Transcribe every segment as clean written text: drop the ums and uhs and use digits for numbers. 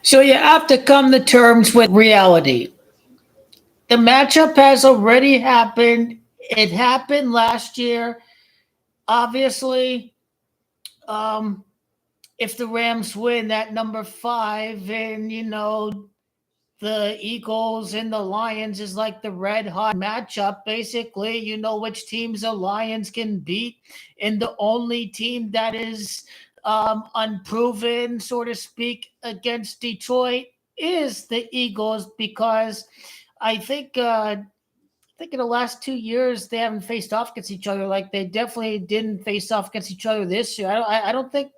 So you have to come to terms with reality. The matchup has already happened. It happened last year. Obviously, um, if the Rams win at number 5, and the Eagles and the Lions is like the red hot matchup. Basically, you know which teams the Lions can beat, and the only team that is unproven, so to speak, against Detroit is the Eagles because I think. I think in the last 2 years they haven't faced off against each other. Like they definitely didn't face off against each other this year. I don't think.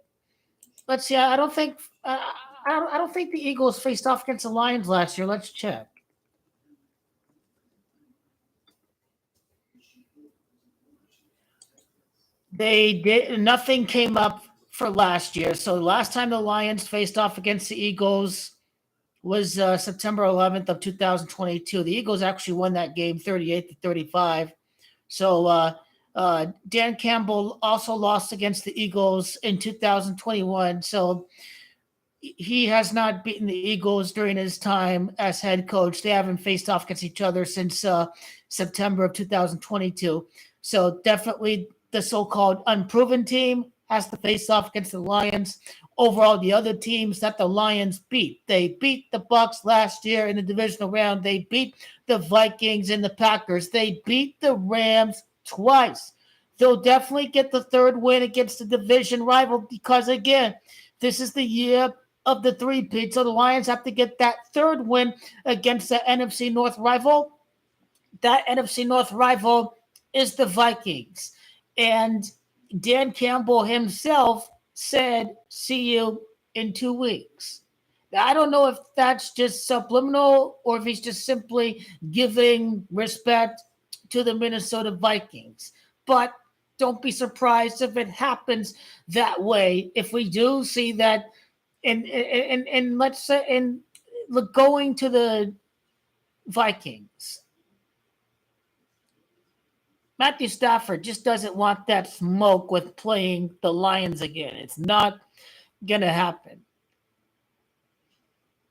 Let's see. I don't think. I don't think the Eagles faced off against the Lions last year. Let's check. They did. Nothing came up for last year. So the last time the Lions faced off against the Eagles was September 11th of 2022. The Eagles actually won that game 38-35. So Dan Campbell also lost against the Eagles in 2021. So he has not beaten the Eagles during his time as head coach. They haven't faced off against each other since September of 2022. So definitely the so-called unproven team has to face off against the Lions. Overall, the other teams that the Lions beat, they beat the Bucks last year in the divisional round. They beat the Vikings and the Packers. They beat the Rams twice. They'll definitely get the third win against the division rival because, again, this is the year of the three-peat. So the Lions have to get that third win against the NFC North rival. That NFC North rival is the Vikings. And Dan Campbell himself said, see you in 2 weeks. Now, I don't know if that's just subliminal or if he's just simply giving respect to the Minnesota Vikings. But don't be surprised if it happens that way. If we do see that, and let's say, in going to the Vikings, Matthew Stafford just doesn't want that smoke with playing the Lions again. It's not going to happen.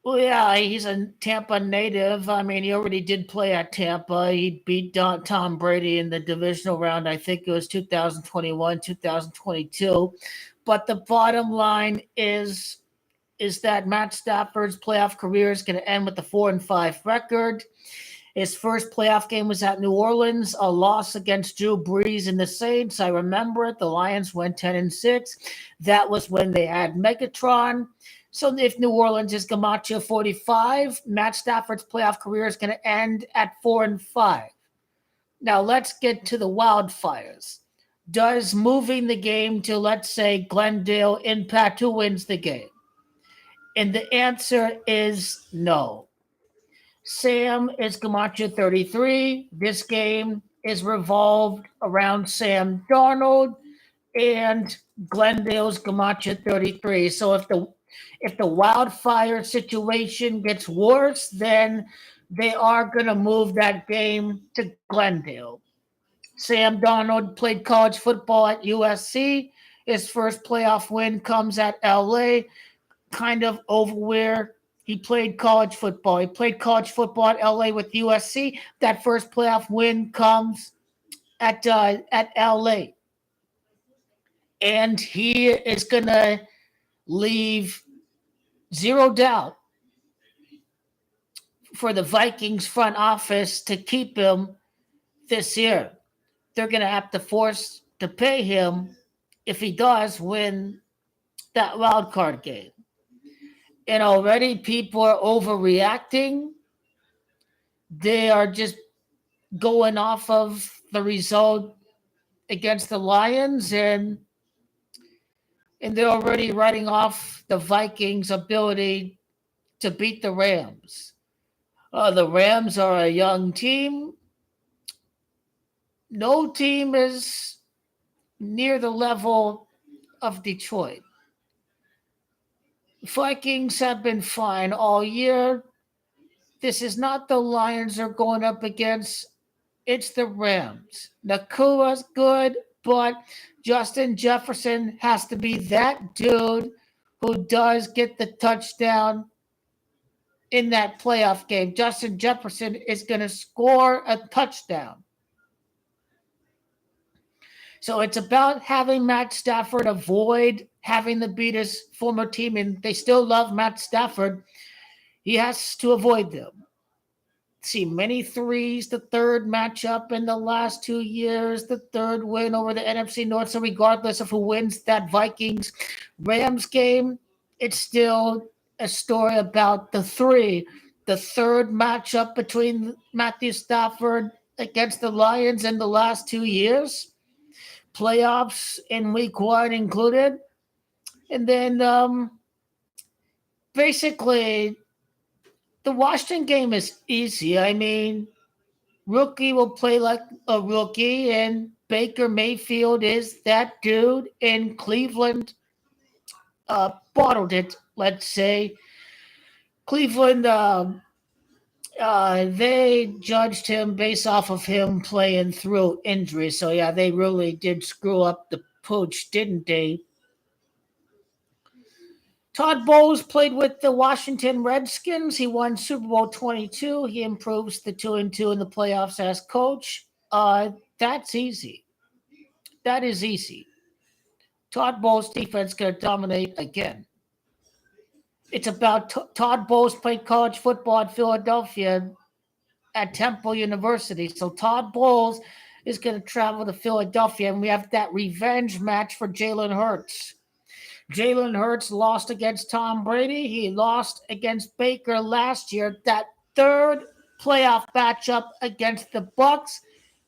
Well, yeah, he's a Tampa native. I mean, he already did play at Tampa. He beat Tom Brady in the divisional round. I think it was 2021, 2022. But the bottom line is that Matt Stafford's playoff career is going to end with a 4-5 record. His first playoff game was at New Orleans, a loss against Drew Brees and the Saints. I remember it. The Lions went 10-6. That was when they had Megatron. So if New Orleans is Gamacho 45, Matt Stafford's playoff career is going to end at 4-5. Now let's get to the wildfires. Does moving the game to, let's say, Glendale impact who wins the game? And the answer is no. Sam is Camacho 33. This game is revolved around Sam Darnold and Glendale's Camacho 33. So if the wildfire situation gets worse, then they are going to move that game to Glendale. Sam Darnold played college football at USC. His first playoff win comes at LA, kind of over where he played college football. He played college football at LA with USC. That first playoff win comes at LA, and he is gonna leave zero doubt for the Vikings front office to keep him this year. They're gonna have to force to pay him if he does win that wild card game. And already people are overreacting. They are just going off of the result against the Lions, and they're already writing off the Vikings' ability to beat the Rams. The Rams are a young team. No team is near the level of Detroit. Vikings have been fine all year. This is not the Lions they're going up against. It's the Rams. Nakura's good, but Justin Jefferson has to be that dude who does get the touchdown in that playoff game, Justin Jefferson is going to score a touchdown. So it's about having Matt Stafford avoid having to beat his former team, and they still love Matt Stafford. He has to avoid them. See, many threes, the third matchup in the last 2 years, the third win over the NFC North. So regardless of who wins that Vikings Rams game, it's still a story about the three. The third matchup between Matthew Stafford against the Lions in the last 2 years, playoffs in week 1 included. And then basically the Washington game is easy. I mean, rookie will play like a rookie, and Baker Mayfield is that dude. In Cleveland, bottled it, let's say. Cleveland, they judged him based off of him playing through injury. So, yeah, they really did screw up the pooch, didn't they? Todd Bowles played with the Washington Redskins. He won Super Bowl 22. He improves the 2-2 in the playoffs as coach. That's easy. That is easy. Todd Bowles' defense going to dominate again. It's about Todd Bowles played college football in Philadelphia at Temple University. So Todd Bowles is going to travel to Philadelphia, and we have that revenge match for Jalen Hurts. Jalen Hurts lost against Tom Brady. He lost against Baker last year. That third playoff matchup against the Bucs,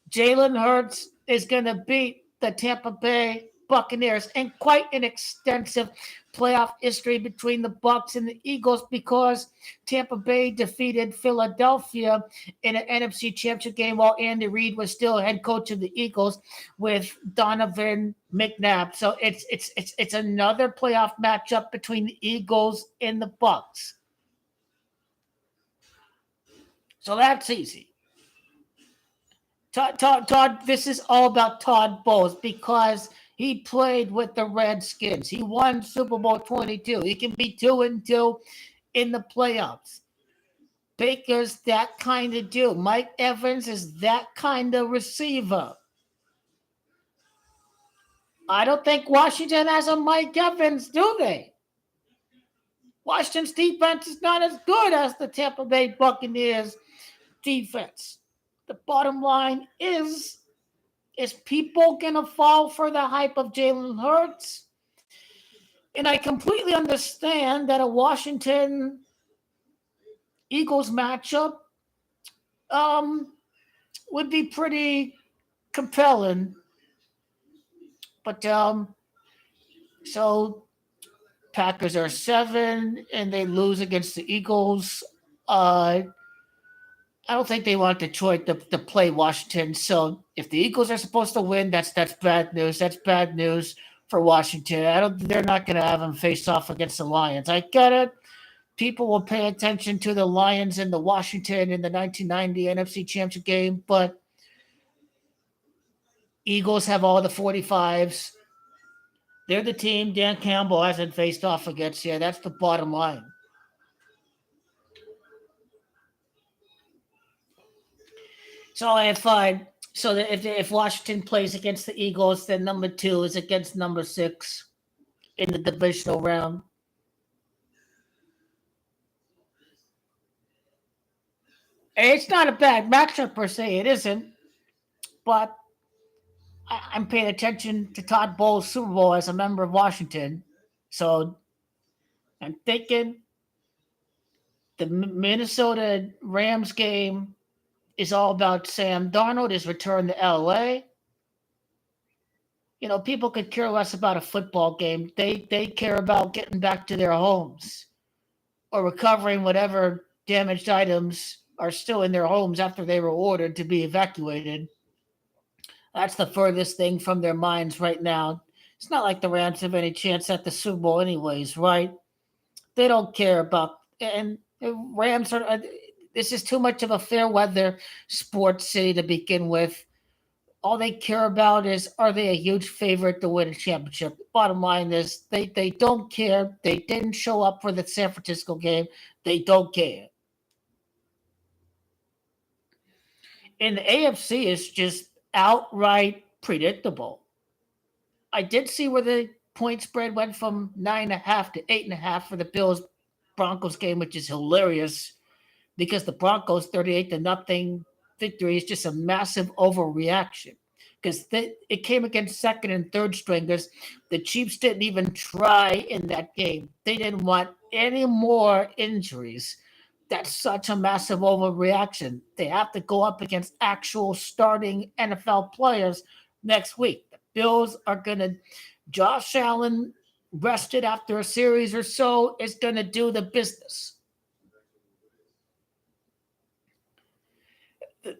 Jalen Hurts is going to beat the Tampa Bay Buccaneers, and quite an extensive playoff history between the Bucs and the Eagles because Tampa Bay defeated Philadelphia in an NFC Championship game while Andy Reid was still head coach of the Eagles with Donovan McNabb. So it's another playoff matchup between the Eagles and the Bucs. So that's easy. Todd, this is all about Todd Bowles because he played with the Redskins. He won Super Bowl 22. He can be 2-2 in the playoffs. Baker's that kind of dude. Mike Evans is that kind of receiver. I don't think Washington has a Mike Evans, do they? Washington's defense is not as good as the Tampa Bay Buccaneers defense. The bottom line is people going to fall for the hype of Jalen Hurts? And I completely understand that a Washington Eagles matchup would be pretty compelling. But so Packers are 7 and they lose against the Eagles. I don't think they want Detroit to play Washington. So if the Eagles are supposed to win, that's bad news. That's bad news for Washington. They're not going to have them face off against the Lions. I get it. People will pay attention to the Lions and the Washington in the 1990 NFC Championship game, but Eagles have all the 45s. They're the team Dan Campbell hasn't faced off against. Yeah, that's the bottom line. So if Washington plays against the Eagles, then number 2 is against number 6 in the divisional round. It's not a bad matchup per se. It isn't, but I'm paying attention to Todd Bowles' Super Bowl as a member of Washington, so I'm thinking the Minnesota Rams game is all about Sam Darnold, his return to LA. You know, people could care less about a football game. They care about getting back to their homes or recovering whatever damaged items are still in their homes after they were ordered to be evacuated. That's the furthest thing from their minds right now. It's not like the Rams have any chance at the Super Bowl anyways, right? They don't care about, and Rams are, this is too much of a fair weather sports city to begin with. All they care about is, are they a huge favorite to win a championship? Bottom line is they don't care. They didn't show up for the San Francisco game. They don't care. And the AFC is just outright predictable. I did see where the point spread went from 9.5 to 8.5 for the Bills Broncos game, which is hilarious because the Broncos 38 to nothing victory is just a massive overreaction. Because it came against second and third stringers. The Chiefs didn't even try in that game. They didn't want any more injuries. That's such a massive overreaction. They have to go up against actual starting NFL players next week. The Bills are going to, Josh Allen, rested after a series or so, is going to do the business.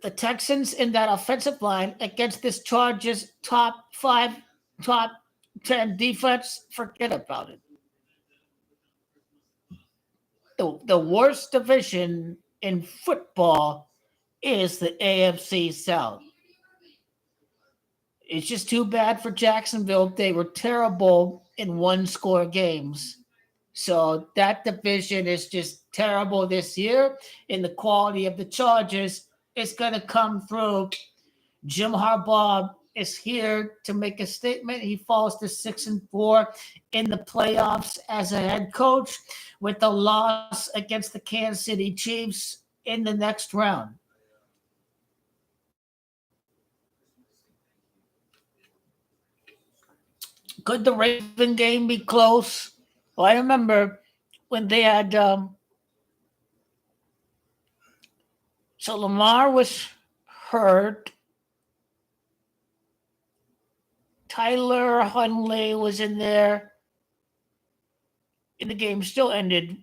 The Texans in that offensive line against this Chargers top 5, top 10 defense, forget about it. The worst division in football is the AFC South. It's just too bad for Jacksonville. They were terrible in one-score games. So that division is just terrible this year, and the quality of the Chargers is going to come through. Jim Harbaugh is here to make a statement. He falls to 6-4 in the playoffs as a head coach with a loss against the Kansas City Chiefs in the next round. Could the Raven game be close? Well, I remember when they had so Lamar was hurt. Tyler Huntley was in there. And the game still ended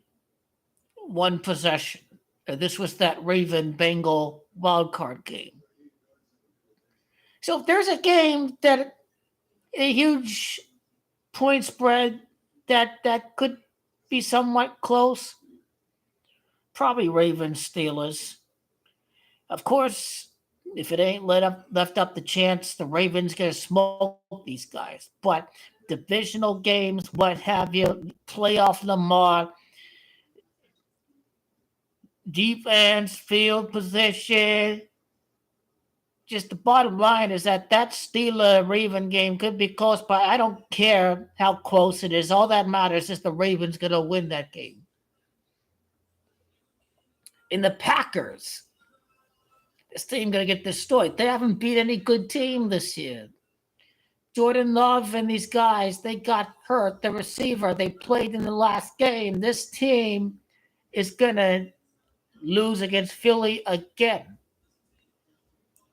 one possession. This was that Raven Bengal wildcard game. So if there's a game that a huge point spread that could be somewhat close, probably Ravens Steelers. Of course, if it ain't left up the chance, the Ravens gonna smoke these guys. But divisional games, what have you, playoff Lamar, defense, field position. Just the bottom line is that Steeler Raven game could be close, but I don't care how close it is. All that matters is the Ravens gonna win that game. In the Packers, this team gonna get destroyed. They haven't beat any good team this year. Jordan Love and these guys, they got hurt. The receiver, they played in the last game. This team is gonna lose against Philly again.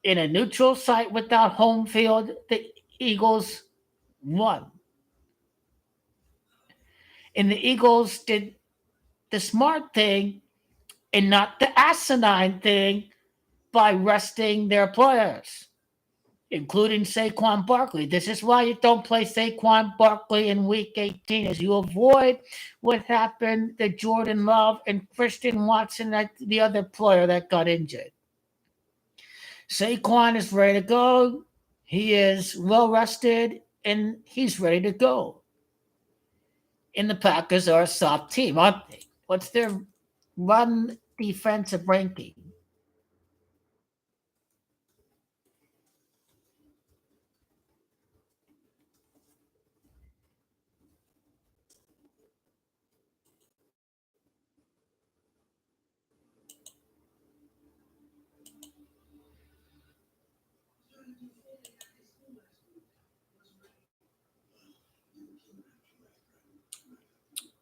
In a neutral site without home field, the Eagles won. And the Eagles did the smart thing and not the asinine thing by resting their players, including Saquon Barkley. This is why you don't play Saquon Barkley in Week 18, as you avoid what happened to Jordan Love and Christian Watson, the other player that got injured. Saquon is ready to go. He is well rested, and he's ready to go. And the Packers are a soft team, aren't they? What's their run defensive ranking?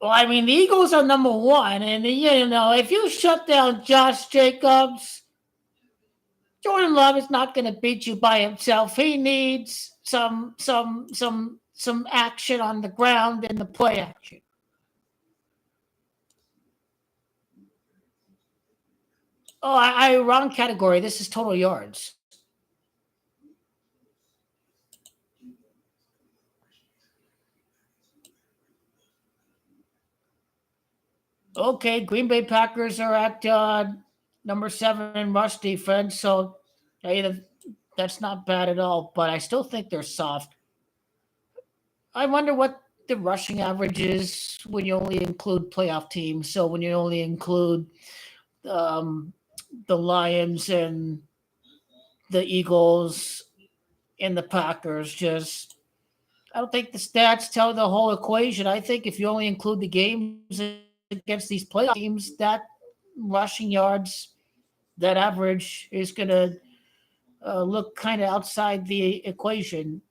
Well, I mean, the Eagles are number one, and if you shut down Josh Jacobs, Jordan Love is not going to beat you by himself. He needs some action on the ground and the play action. Oh, I wrong category. This is total yards. Okay, Green Bay Packers are at number 7 in rush defense, so hey, that's not bad at all. But I still think they're soft. I wonder what the rushing average is when you only include playoff teams. So when you only include um, the Lions and the Eagles and the Packers. Just I don't think the stats tell the whole equation. I think if you only include the games against these playoff teams, that rushing yards, that average is going to look kind of outside the equation.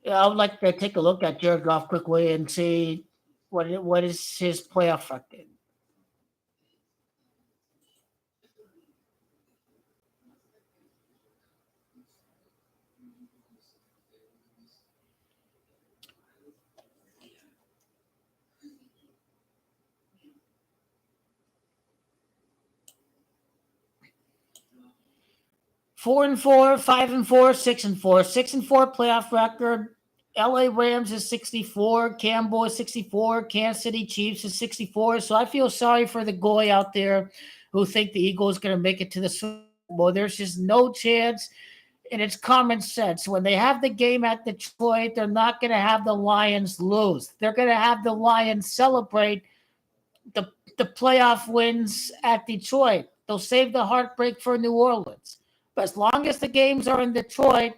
Yeah, I would like to take a look at Jared Goff quickly and see what is his playoff record. 4-4, 5-4, 6-4, 6-4 playoff record. LA Rams is 64, Campbell is 64, Kansas City Chiefs is 64. So I feel sorry for the goy out there who think the Eagles going to make it to the Super Bowl. There's just no chance, and it's common sense. When they have the game at Detroit, they're not going to have the Lions lose. They're going to have the Lions celebrate the the playoff wins at Detroit. They'll save the heartbreak for New Orleans. But as long as the games are in Detroit,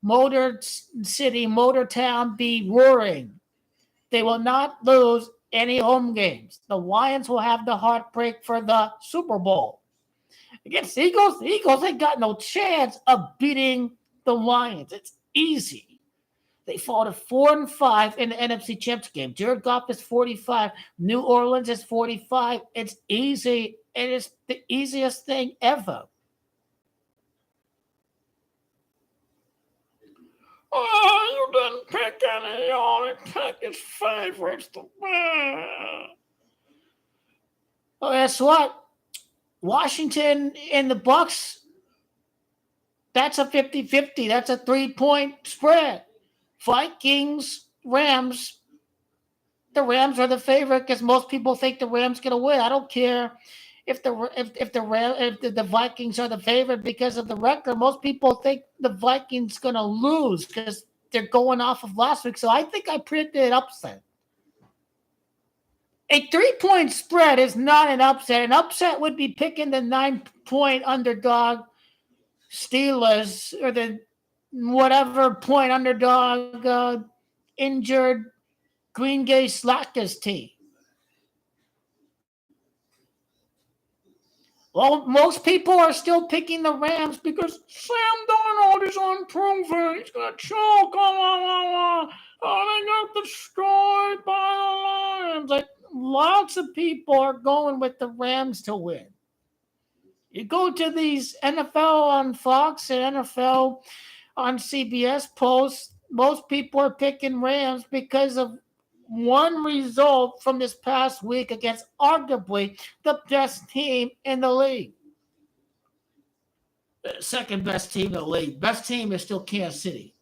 Motor City, Motor Town be roaring. They will not lose any home games. The Lions will have the heartbreak for the Super Bowl. Against the Eagles ain't got no chance of beating the Lions. It's easy. They fall to 4-5 in the NFC Championship game. Jared Goff is 45. New Orleans is 45. It's easy. It is the easiest thing ever. Oh, you didn't pick any. You only pick his favorites. Well, guess what? Washington and the Bucks, that's a 50-50. That's a 3-point spread. Vikings, Rams. The Rams are the favorite because most people think the Rams going to win. I don't care if the Vikings are the favorite because of the record. Most people think the Vikings going to lose because they're going off of last week. So I think I predicted an upset. A 3-point spread is not an upset. An upset would be picking the 9-point underdog Steelers or the whatever point underdog injured Green Bay Slackers team. Well, most people are still picking the Rams because Sam Darnold is unproven. He's going to choke. Oh, they got destroyed by the Lions. Like, lots of people are going with the Rams to win. You go to these NFL on Fox and NFL on CBS posts, most people are picking Rams because of one result from this past week against arguably the best team in the league. Second best team in the league. Best team is still Kansas City.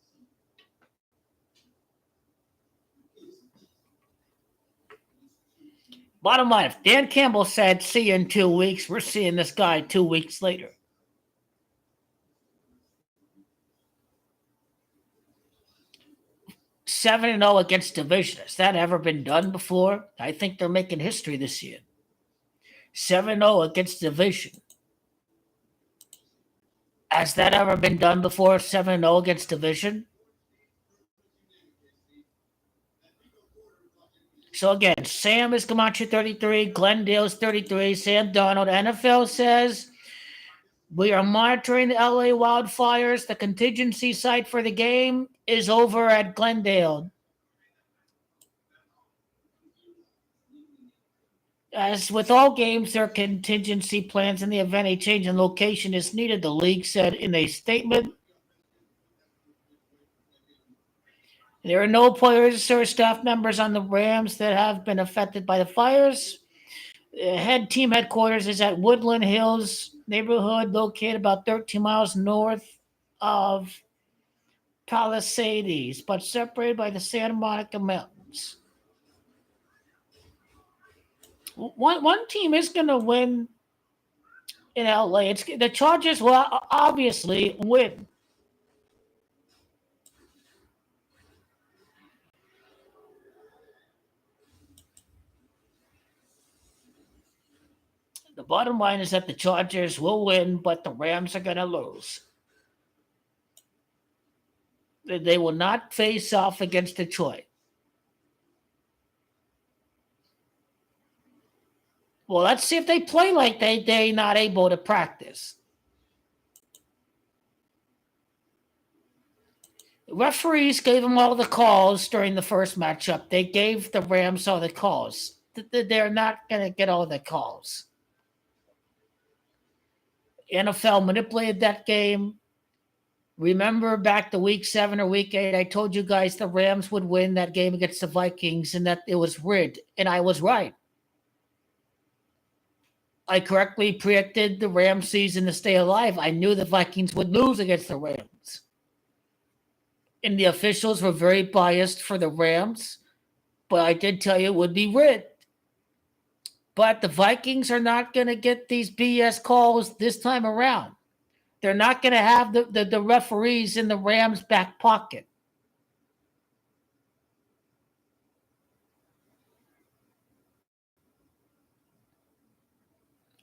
Bottom line, if Dan Campbell said, see you in 2 weeks, we're seeing this guy 2 weeks later. 7-0 against division. Has that ever been done before? I think they're making history this year. 7-0 against division. Has that ever been done before? 7-0 against division? So again, Sam is Camacho 33, Glendale's 33, Sam Darnold. NFL says we are monitoring the LA wildfires. The contingency site for the game is over at Glendale. As with all games, there are contingency plans in the event a change in location is needed, the league said in a statement. There are no players or staff members on the Rams that have been affected by the fires. Team headquarters is at Woodland Hills neighborhood, located about 13 miles north of Palisades, but separated by the Santa Monica Mountains. One team is going to win in LA. The Chargers will obviously win. The bottom line is that the Chargers will win, but the Rams are going to lose. They will not face off against Detroit. Well, let's see if they play like they're not able to practice. The referees gave them all the calls during the first matchup. They gave the Rams all the calls. They're not going to get all the calls. NFL manipulated that game. Remember back to week 7 or week 8, I told you guys the Rams would win that game against the Vikings and that it was rigged, and I was right. I correctly predicted the Rams season to stay alive. I knew the Vikings would lose against the Rams. And the officials were very biased for the Rams, but I did tell you it would be rigged. But the Vikings are not going to get these BS calls this time around. They're not going to have the referees in the Rams' back pocket.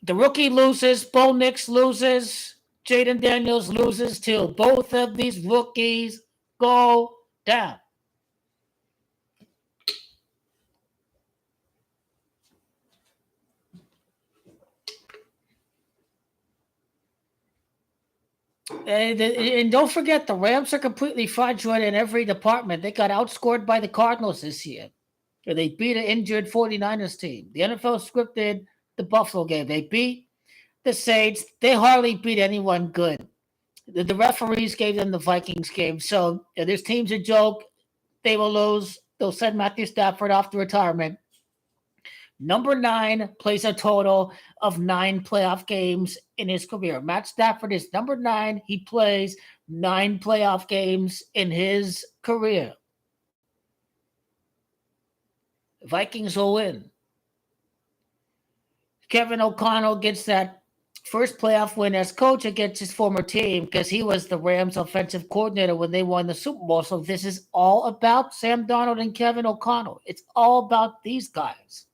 The rookie loses. Bo Nix loses. Jaden Daniels loses too. Both of these rookies go down. And don't forget, the Rams are completely fraudulent in every department. They got outscored by the Cardinals this year. They beat an injured 49ers team. The NFL scripted the Buffalo game. They beat the Saints. They hardly beat anyone good. The referees gave them the Vikings game. So this team's a joke. They will lose. They'll send Matthew Stafford off to retirement. Number 9 plays a total of 9 playoff games in his career. Matt Stafford is number 9. He plays 9 playoff games in his career. The Vikings will win. Kevin O'Connell gets that first playoff win as coach against his former team because he was the Rams offensive coordinator when they won the Super Bowl. So this is all about Sam Darnold and Kevin O'Connell. It's all about these guys.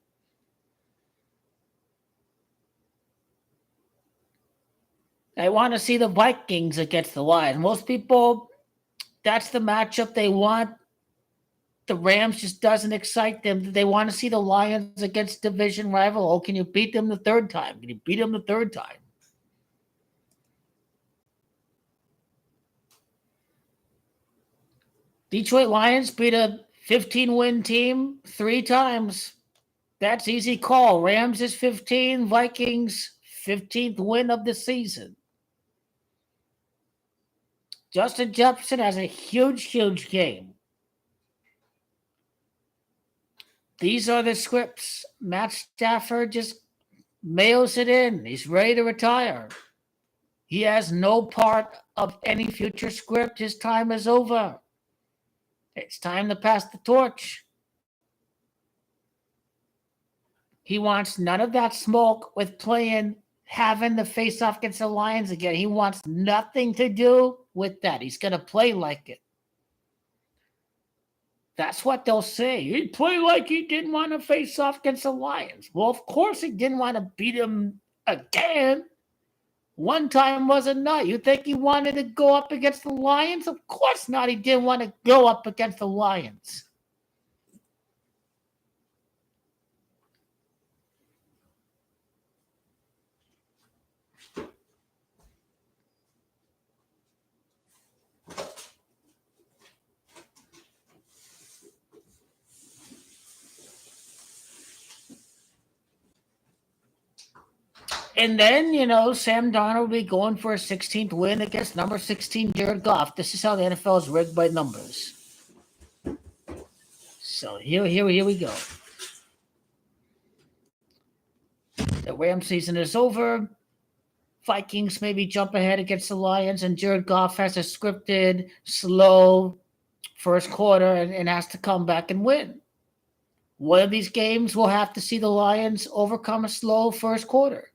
I want to see the Vikings against the Lions. Most people, that's the matchup they want. The Rams just doesn't excite them. They want to see the Lions against division rival. Oh, can you beat them the third time? Can you beat them the third time? Detroit Lions beat a 15-win team 3 times. That's easy call. Rams is 15, Vikings 15th win of the season. Justin Jefferson has a huge game. These are the scripts. Matt Stafford just mails it in. He's ready to retire. He has no part of any future script. His time is over. It's time to pass the torch. He wants none of that smoke with having the face-off against the Lions again. He wants nothing to do with that. He's going to play like it. That's what they'll say. He'd play like he didn't want to face off against the Lions. Well, of course he didn't want to beat him again. One time wasn't enough. You think he wanted to go up against the Lions? Of course not. He didn't want to go up against the Lions. And then, Sam Darnold will be going for a 16th win against number 16, Jared Goff. This is how the NFL is rigged by numbers. So here we go. The Rams season is over. Vikings maybe jump ahead against the Lions, and Jared Goff has a scripted, slow first quarter and has to come back and win. One of these games we'll have to see the Lions overcome a slow first quarter.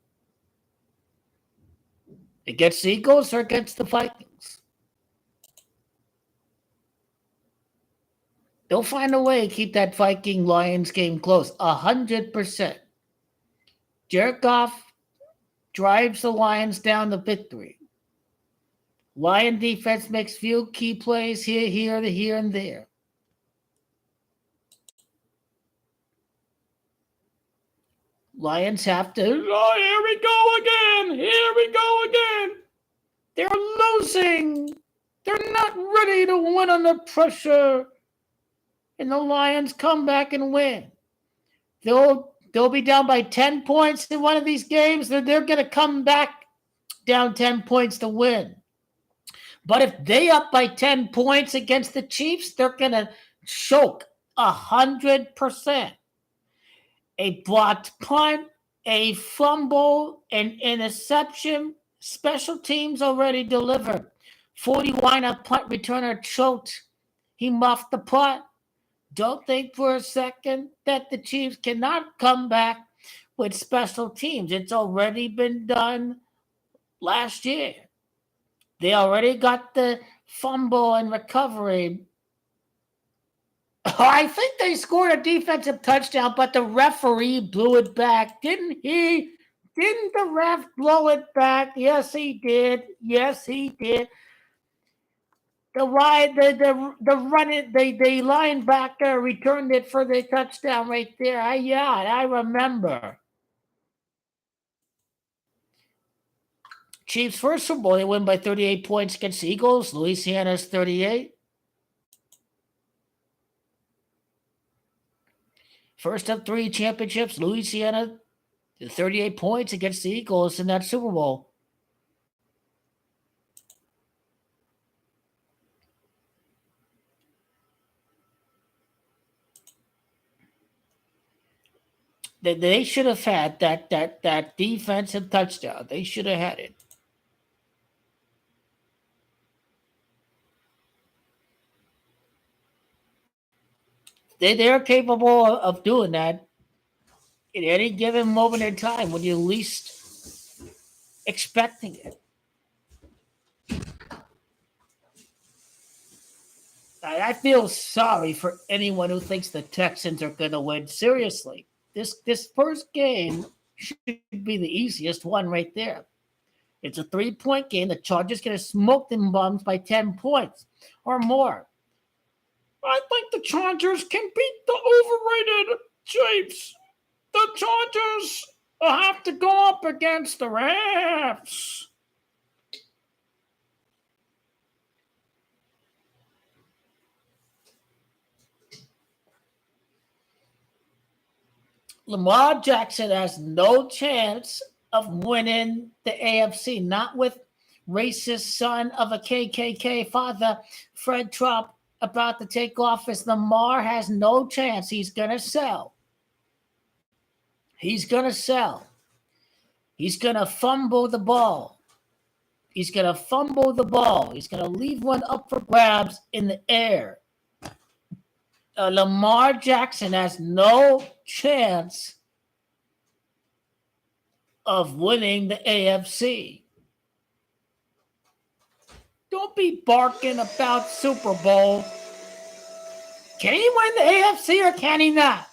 Against the Eagles or against the Vikings? They'll find a way to keep that Viking-Lions game close. 100%. Jared Goff drives the Lions down to victory. Lion defense makes few key plays here, and there. Lions have to. Oh, here we go again. Here we go again. They're losing. They're not ready to win under pressure. And the Lions come back and win. They'll be down by 10 points in one of these games. They're going to come back down 10 points to win. But if they up by 10 points against the Chiefs, they're going to choke 100%. A blocked punt, a fumble, an interception. Special teams already delivered. 40-line punt returner choked. He muffed the punt. Don't think for a second that the Chiefs cannot come back with special teams. It's already been done last year. They already got the fumble and recovery. I think they scored a defensive touchdown, but the referee blew it back. Didn't he? Didn't the ref blow it back? Yes, he did. Yes, he did. The linebacker returned it for the touchdown right there. I remember. Chiefs first Super Bowl, they win by 38 points against the Eagles. Louisiana's 38. First of 3 championships, Louisiana 38 points against the Eagles in that Super Bowl. They should have had that defensive touchdown. They should have had it. They're capable of doing that at any given moment in time when you're least expecting it. I feel sorry for anyone who thinks the Texans are going to win. Seriously, this first game should be the easiest one right there. It's a 3-point game. The Chargers going to smoke them bums by 10 points or more. I think the Chargers can beat the overrated Chiefs. The Chargers will have to go up against the Rams. Lamar Jackson has no chance of winning the AFC, not with racist son of a KKK father, Fred Trump, about to take office. Lamar has no chance. He's going to sell. He's going to sell. He's going to fumble the ball. He's going to fumble the ball. He's going to leave one up for grabs in the air. Lamar Jackson has no chance of winning the AFC. Don't be barking about Super Bowl. Can he win the AFC or can he not?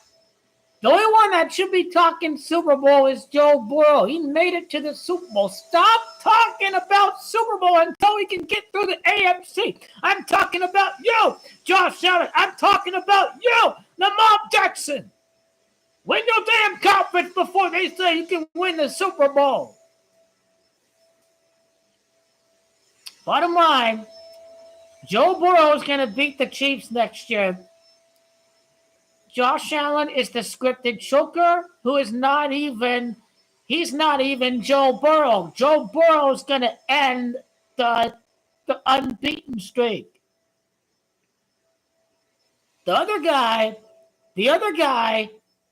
The only one that should be talking Super Bowl is Joe Burrow. He made it to the Super Bowl. Stop talking about Super Bowl until he can get through the AFC. I'm talking about you, Josh Allen. I'm talking about you, Lamar Jackson. Win your damn conference before they say you can win the Super Bowl. Bottom line, Joe Burrow is going to beat the Chiefs next year. Josh Allen is the scripted choker who is not even Joe Burrow. Joe Burrow is going to end the unbeaten streak. The other guy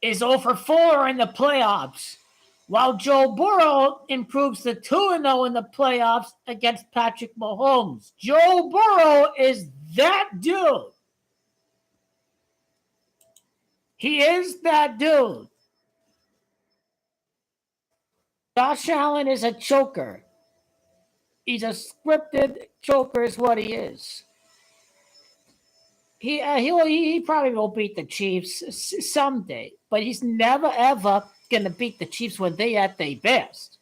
is 0-4 in the playoffs, while Joe Burrow improves to 2-0 in the playoffs against Patrick Mahomes. Joe Burrow is that dude. He is that dude. Josh Allen is a choker. He's a scripted choker is what he is. He probably will beat the Chiefs someday, but he's never, ever going to beat the Chiefs when they at their best.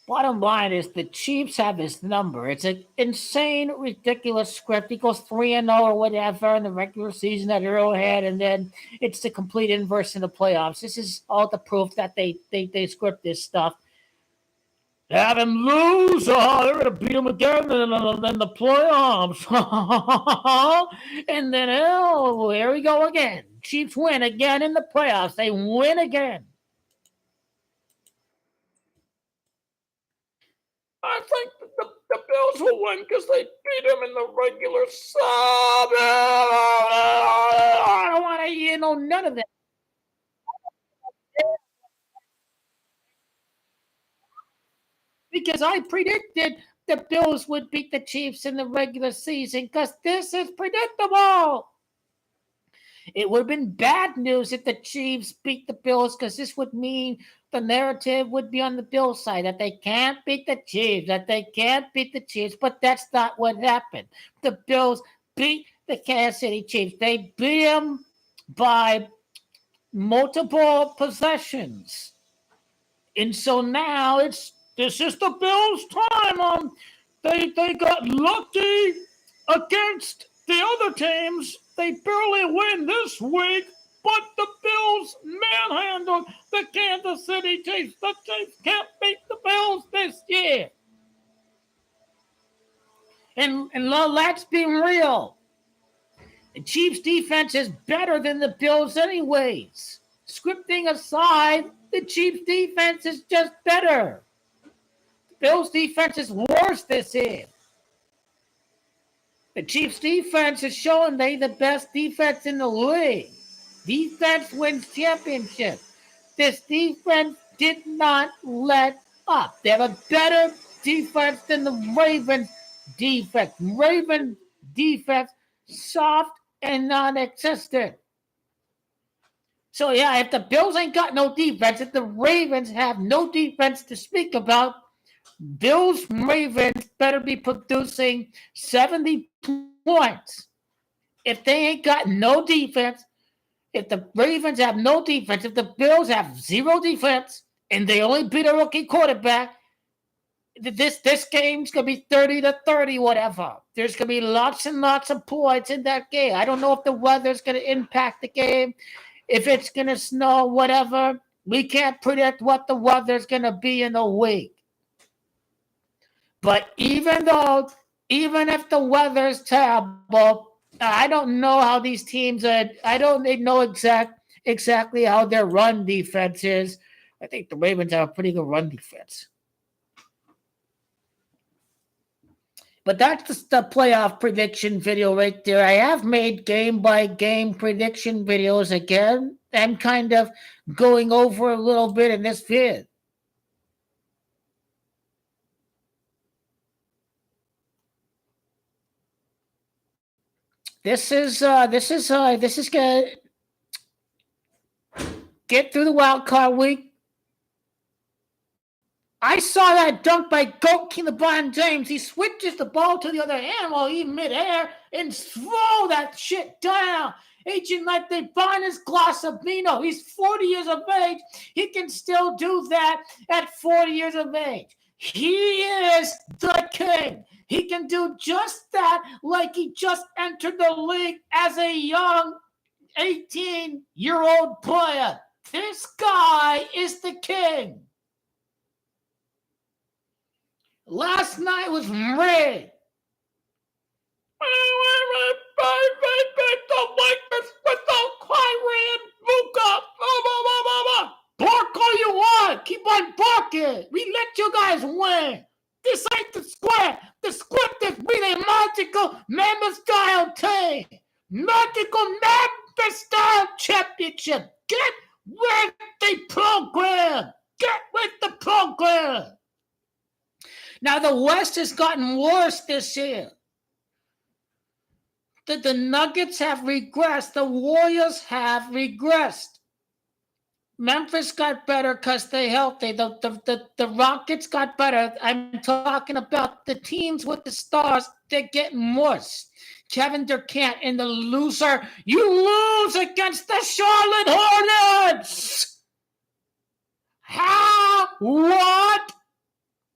Bottom line is the Chiefs have his number. It's an insane, ridiculous script. He goes 3-0 or whatever in the regular season at Arrowhead, and then it's the complete inverse in the playoffs. This is all the proof that they script this stuff. Have him lose. Oh, they're going to beat him again in the playoffs. And then, oh, here we go again. Chiefs win again in the playoffs. They win again. I think the Bills will win because they beat them in the regular sub. I don't want to hear none of that. Because I predicted the Bills would beat the Chiefs in the regular season because this is predictable. It would have been bad news if the Chiefs beat the Bills because this would mean the narrative would be on the Bills side that they can't beat the Chiefs, but that's not what happened. The Bills beat the Kansas City Chiefs. They beat them by multiple possessions. And so now this is the Bills' time. They got lucky against the other teams. They barely win this week, but the Bills manhandled the Kansas City Chiefs. The Chiefs can't beat the Bills this year. And let's be real. The Chiefs' defense is better than the Bills anyways. Scripting aside, the Chiefs' defense is just better. The Bills' defense is worse this year. The Chiefs' defense is showing they the best defense in the league. Defense wins championships. This defense did not let up. They have a better defense than the Ravens' defense. Ravens' defense, soft and non-existent. So, yeah, if the Bills ain't got no defense, if the Ravens have no defense to speak about, Bills Ravens better be producing 70 points. If they ain't got no defense, if the Ravens have no defense, if the Bills have zero defense, and they only beat a rookie quarterback, this game's going to be 30-30, whatever. There's going to be lots and lots of points in that game. I don't know if the weather's going to impact the game, if it's going to snow, whatever. We can't predict what the weather's going to be in a week. But even if the weather's terrible, I don't know how these teams are. I don't know exactly how their run defense is. I think the Ravens have a pretty good run defense. But that's the playoff prediction video right there. I have made game-by-game prediction videos again. I'm kind of going over a little bit in this vid. This is gonna get through the wild card week. I saw that dunk by Goat King LeBron James. He switches the ball to the other hand while he's midair and throw that shit down. Agent like they Bonus Glossabino. He's 40 years of age. He can still do that at 40 years of age. He is the king. He can do just that like he just entered the league as a young 18-year-old player. This guy is the king. Last night was rigged. The Lakers without Kyrie and Luka. Bark all you want. Keep on barking. We let you guys win. This ain't the square. The script is really magical Member-style team. Magical Member-style championship. Get with the program. Get with the program. Now, the West has gotten worse this year. The Nuggets have regressed. The Warriors have regressed. Memphis got better because they're healthy. The Rockets got better. I'm talking about the teams with the stars. They're getting worse. Kevin Durant and the loser. You lose against the Charlotte Hornets. How? What?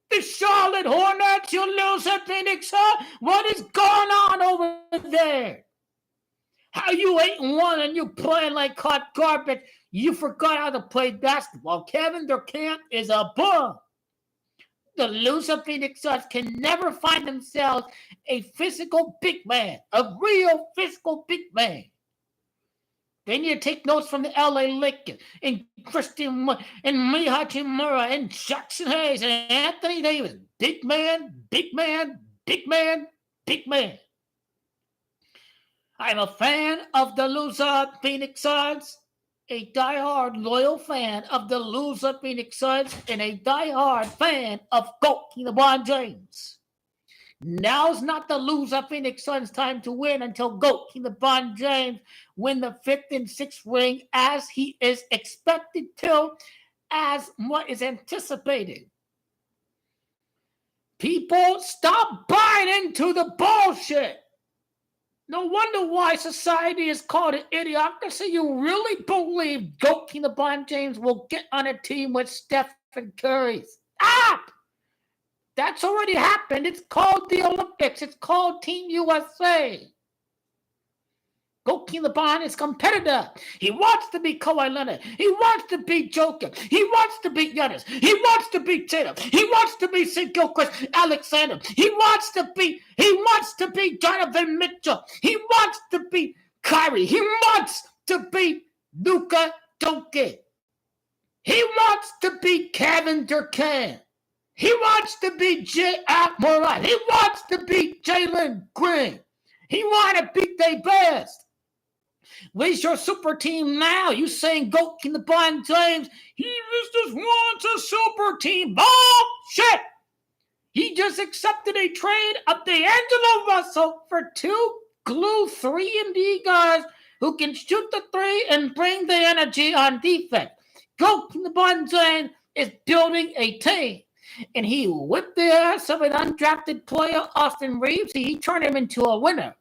The Charlotte Hornets, you lose at Phoenix, huh? What is going on over there? How you 8-1 and you playing like hot garbage? You forgot how to play basketball. Kevin Cant is a bum. The loser Phoenix Suns can never find themselves a physical big man, a real physical big man. They need to take notes from the LA Lakers and Christian and Mihai Hachimura and Jackson Hayes and Anthony Davis. Big man, big man, big man, big man. I'm a fan of the loser Phoenix Suns, a diehard loyal fan of the loser Phoenix Suns, and a diehard fan of LeBron James. Now's not the loser Phoenix Suns' time to win until LeBron James win the 5th and 6th ring as he is expected to, as what is anticipated. People, stop buying into the bullshit. No wonder why society is called an idiocracy. You really believe LeBron James will get on a team with Stephen Curry? Stop! That's already happened. It's called the Olympics. It's called Team USA. LeBron is competitive. He wants to be Kawhi Leonard. He wants to be Joker. He wants to be Giannis. He wants to be Tatum. He wants to be St. Gilchrist Alexander. He wants to be Donovan Mitchell. He wants to be Kyrie. He wants to be Luka Doncic. He wants to be Kevin Durant. He wants to be J.R. Morant. He wants to be Jalen Green. He wants to be their best. Where's your super team now? You saying LeBron James? He just wants a super team. Bullshit! He just accepted a trade of D'Angelo Russell for 2 glue 3-and-D guys who can shoot the three and bring the energy on defense. LeBron James is building a team. And he whipped the ass of an undrafted player, Austin Reeves. He turned him into a winner.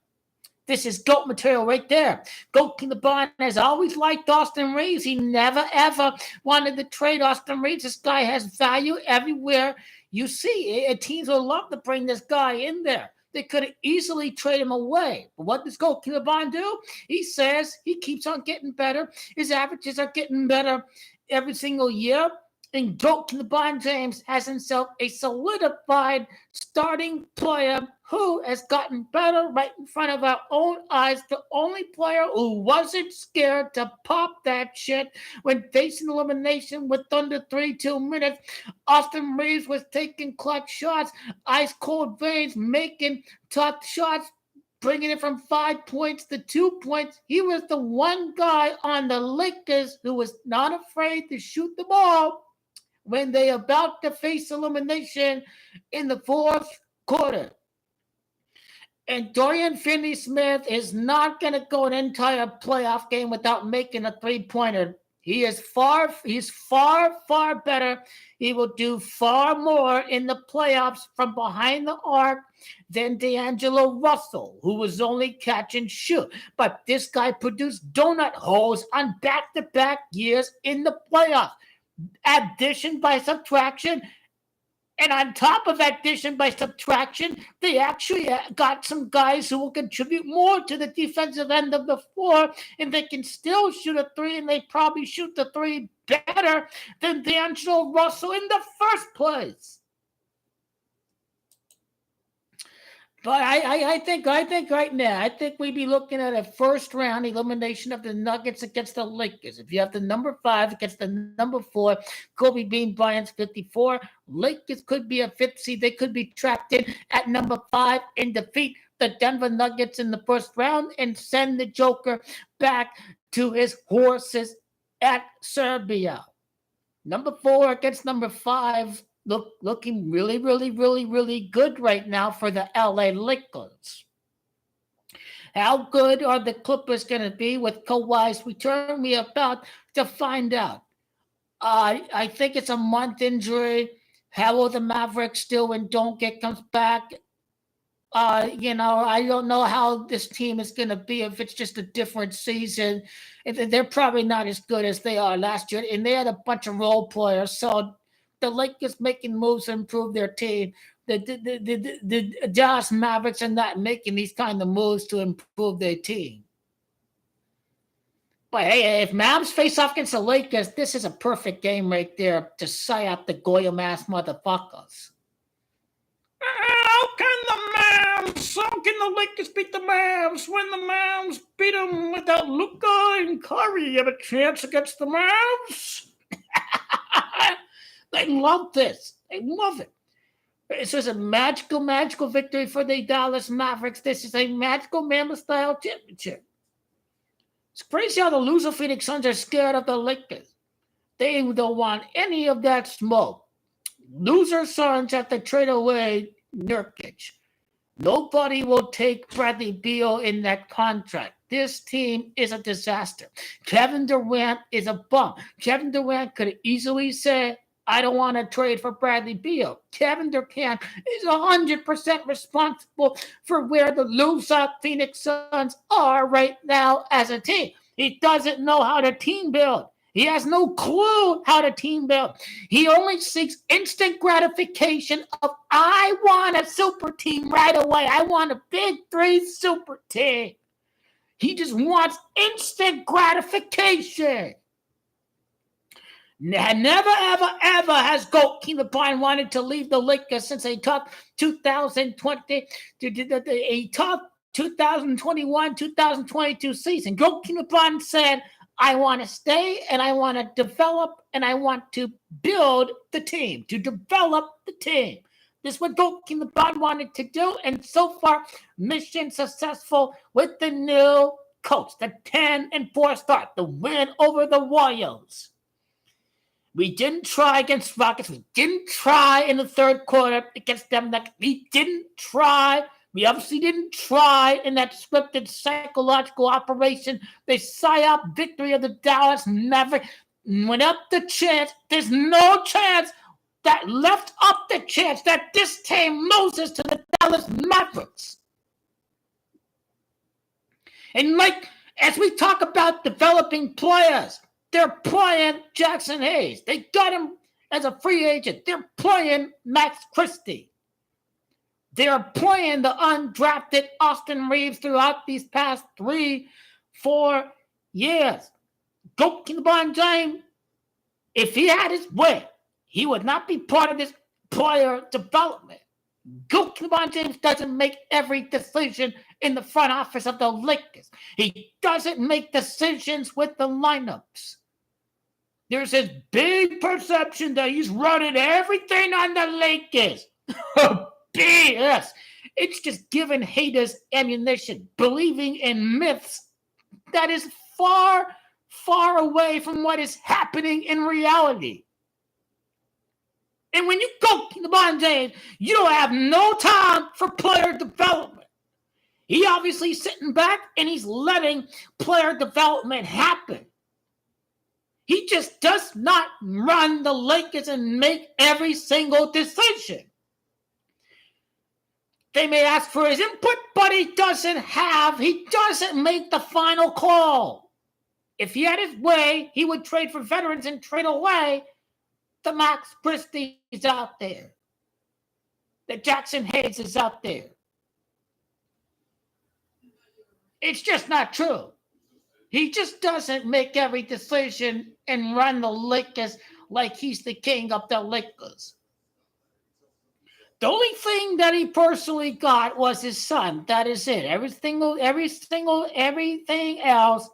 This is GOAT material right there. LeBron has always liked Austin Reeves. He never, ever wanted to trade Austin Reeves. This guy has value everywhere you see. Teams will love to bring this guy in there. They could easily trade him away. But what does LeBron do? He says he keeps on getting better. His averages are getting better every single year. And LeBron James has himself a solidified starting player who has gotten better right in front of our own eyes. The only player who wasn't scared to pop that shit when facing elimination with under 2 minutes. Austin Reeves was taking clutch shots, ice cold veins, making tough shots, bringing it from 5 points to 2 points. He was the one guy on the Lakers who was not afraid to shoot the ball when they about to face elimination in the 4th quarter. And Dorian Finney-Smith is not going to go an entire playoff game without making a three-pointer. He's far, far better. He will do far more in the playoffs from behind the arc than D'Angelo Russell, who was only catch and shoot. But this guy produced donut holes on back-to-back years in the playoffs. Addition by subtraction, and on top of addition by subtraction, they actually got some guys who will contribute more to the defensive end of the floor, and they can still shoot a three, and they probably shoot the three better than D'Angelo Russell in the first place. But I think right now, I think we'd be looking at a first-round elimination of the Nuggets against the Lakers. If you have the number 5 against the number 4, Kobe Bean Bryant's 54. Lakers could be a 5th seed. They could be trapped in at number 5 and defeat the Denver Nuggets in the first round and send the Joker back to his horses at Serbia. Number 4 against number 5. Looking really, really, really, really good right now for the LA Lakers. How good are the Clippers going to be with Kawhi's return? We are about to find out. I think it's a month injury. How will the Mavericks do when Doncic comes back? I don't know how this team is going to be if it's just a different season. They're probably not as good as they are last year, and they had a bunch of role players, so the Lakers making moves to improve their team. The Dallas Mavericks are not making these kind of moves to improve their team. But hey, if Mavs face off against the Lakers, this is a perfect game right there to psy up the Goyam ass motherfuckers. How can the Lakers beat the Mavs when the Mavs beat them without Luka and Curry? You have a chance against the Mavs? They love this. They love it. This is a magical victory for the Dallas Mavericks. This is a magical Mammoth-style championship. It's crazy how the loser Phoenix Suns are scared of the Lakers. They don't want any of that smoke. Loser Suns have to trade away Nurkic. Nobody will take Bradley Beal in that contract. This team is a disaster. Kevin Durant is a bum. Kevin Durant could easily say, I don't want to trade for Bradley Beal. Kevin Durant is 100% responsible for where the loser Phoenix Suns are right now as a team. He doesn't know how to team build. He has no clue how to team build. He only seeks instant gratification of, I want a super team right away. I want a big three super team. He just wants instant gratification. Never, ever has Goat King LeBron wanted to leave the Lakers since they talked 2020. He talked 2021, 2022 season. Goat King LeBron said, I want to stay and I want to develop and I want to build the team, to develop the team. This is what Goat King LeBron wanted to do, and so far, mission successful with the new coach, the 10-4 start, the win over the Warriors. We didn't try against Rockets. We didn't try in the third quarter against them. We didn't try. We obviously didn't try in that scripted psychological operation. The psyop victory of the Dallas Mavericks went up the chance. There's no chance that left up the chance that this team loses to the Dallas Mavericks. And like, as we talk about developing players, they're playing Jackson Hayes. They got him as a free agent. They're playing Max Christie. They're playing the undrafted Austin Reeves throughout these past 3-4 years. Goat King LeBron James, if he had his way, he would not be part of this player development. Goat King LeBron James doesn't make every decision in the front office of the Lakers. He doesn't make decisions with the lineups. There's this big perception that he's running everything on the Lakers. BS. It's just giving haters ammunition, believing in myths that is far, far away from what is happening in reality. And when you go to LeBron James, you don't have no time for player development. He obviously sitting back and he's letting player development happen. He just does not run the Lakers and make every single decision. They may ask for his input, but he doesn't make the final call. If he had his way, he would trade for veterans and trade away the Max Christie is out there. The Jackson Hayes is out there. It's just not true. He just doesn't make every decision and run the Lakers like he's the king of the Lakers. The only thing that he personally got was his son. That is it. Everything else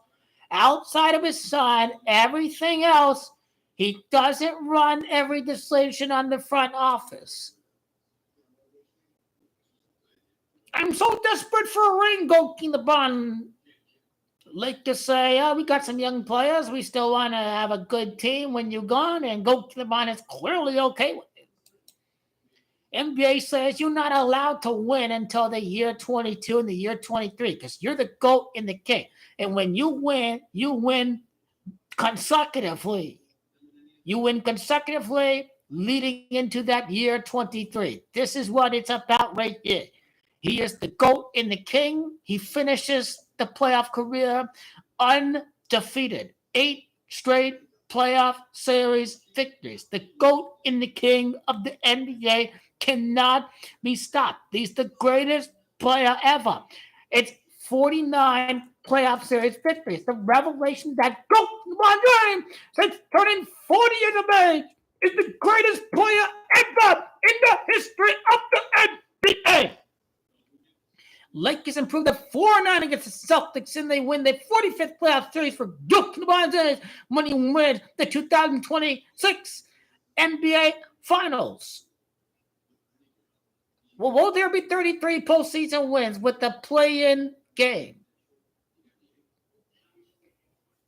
outside of his son, everything else, he doesn't run every decision on the front office. I'm so desperate for a ring, Goat King LeBron. Lakers say, we got some young players. We still want to have a good team when you're gone. And Goat King LeBron is clearly okay with it. NBA says you're not allowed to win until the year 22 and the year 23 because you're the GOAT and the king. And when you win consecutively. You win consecutively leading into that year 23. This is what it's about right here. He is the GOAT and the king. He finishes the playoff career undefeated. 8 straight playoff series victories. The GOAT and the king of the NBA cannot be stopped. He's the greatest player ever. It's 49 playoff series victories. The revelation that GOAT LeBron James, since turning 40 years of age, is the greatest player ever in the history of the NBA. Lakers improved to 4-9 against the Celtics, and they win their 45th playoff series for GOAT LeBron James. Money wins the 2026 NBA Finals. Well, will there be 33 postseason wins with the play-in game?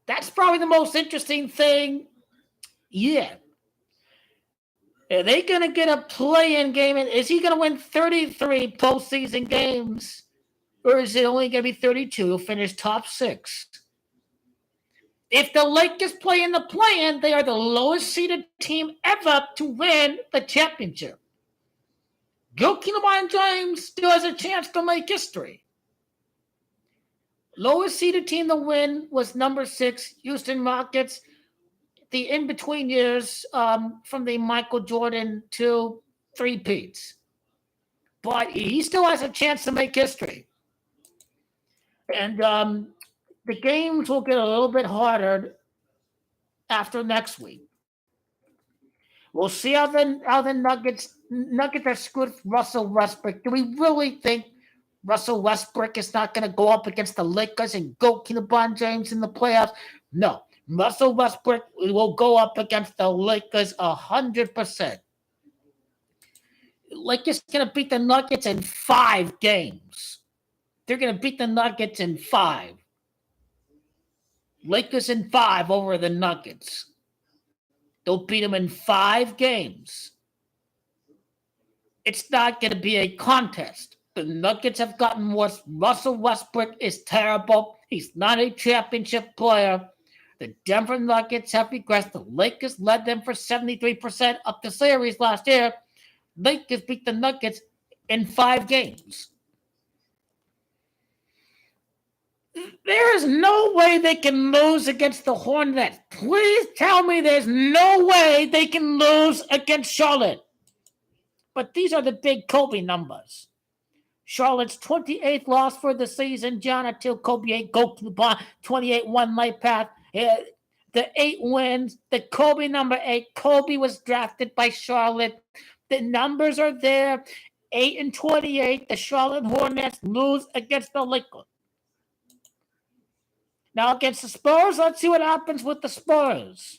That's probably the most interesting thing. Yeah. Are they going to get a play-in game? Is he going to win 33 postseason games? Or is it only going to be 32? He'll finish top 6. If the Lakers play in the play-in, they are the lowest seeded team ever to win the championship. GOAT LeBron James still has a chance to make history. Lowest seeded team to win was number 6, Houston Rockets. The in-between years from the Michael Jordan to 3-peats. But he still has a chance to make history. And the games will get a little bit harder after next week. We'll see how the Nuggets are screwed with Russell Westbrook. Do we really think Russell Westbrook is not going to go up against the Lakers and GOAT LeBron James in the playoffs? No. Russell Westbrook will go up against the Lakers 100%. Lakers going to beat the Nuggets in 5 games. They're going to beat the Nuggets in 5. Lakers in 5 over the Nuggets. They'll beat them in 5 games. It's not going to be a contest. The Nuggets have gotten worse. Russell Westbrook is terrible. He's not a championship player. The Denver Nuggets have regressed. The Lakers led them for 73% of the series last year. Lakers beat the Nuggets in 5 games. There is no way they can lose against the Hornets. Please tell me there's no way they can lose against Charlotte. But these are the big Kobe numbers. Charlotte's 28th loss for the season. John until Kobe 8 GOAT LeBron 28 1 light path. The 8 wins. The Kobe number 8. Kobe was drafted by Charlotte. The numbers are there. 8-28. The Charlotte Hornets lose against the Lakers. Now against the Spurs, let's see what happens with the Spurs.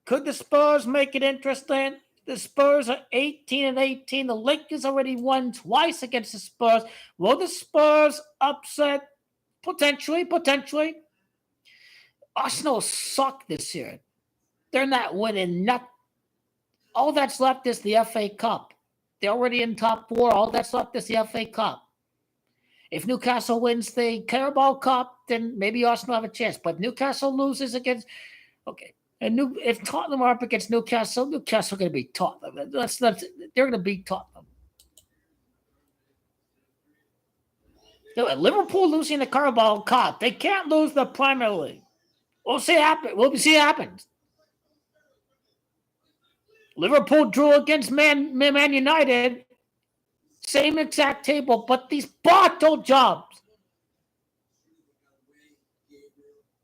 Could the Spurs make it interesting? The Spurs are 18-18. The Lakers already won twice against the Spurs. Will the Spurs upset? Potentially. Arsenal suck this year. They're not winning nothing. All that's left is the FA Cup. They're already in top 4. All that's left is the FA Cup. If Newcastle wins the Carabao Cup, then maybe Arsenal have a chance. But Newcastle loses against... Okay. And if Tottenham are up against Newcastle going to beat Tottenham. They're going to beat Tottenham. Liverpool losing the Carabao Cup. They can't lose the Premier League. We'll see what happens. Liverpool drew against Man United. Same exact table, but these bottle jobs.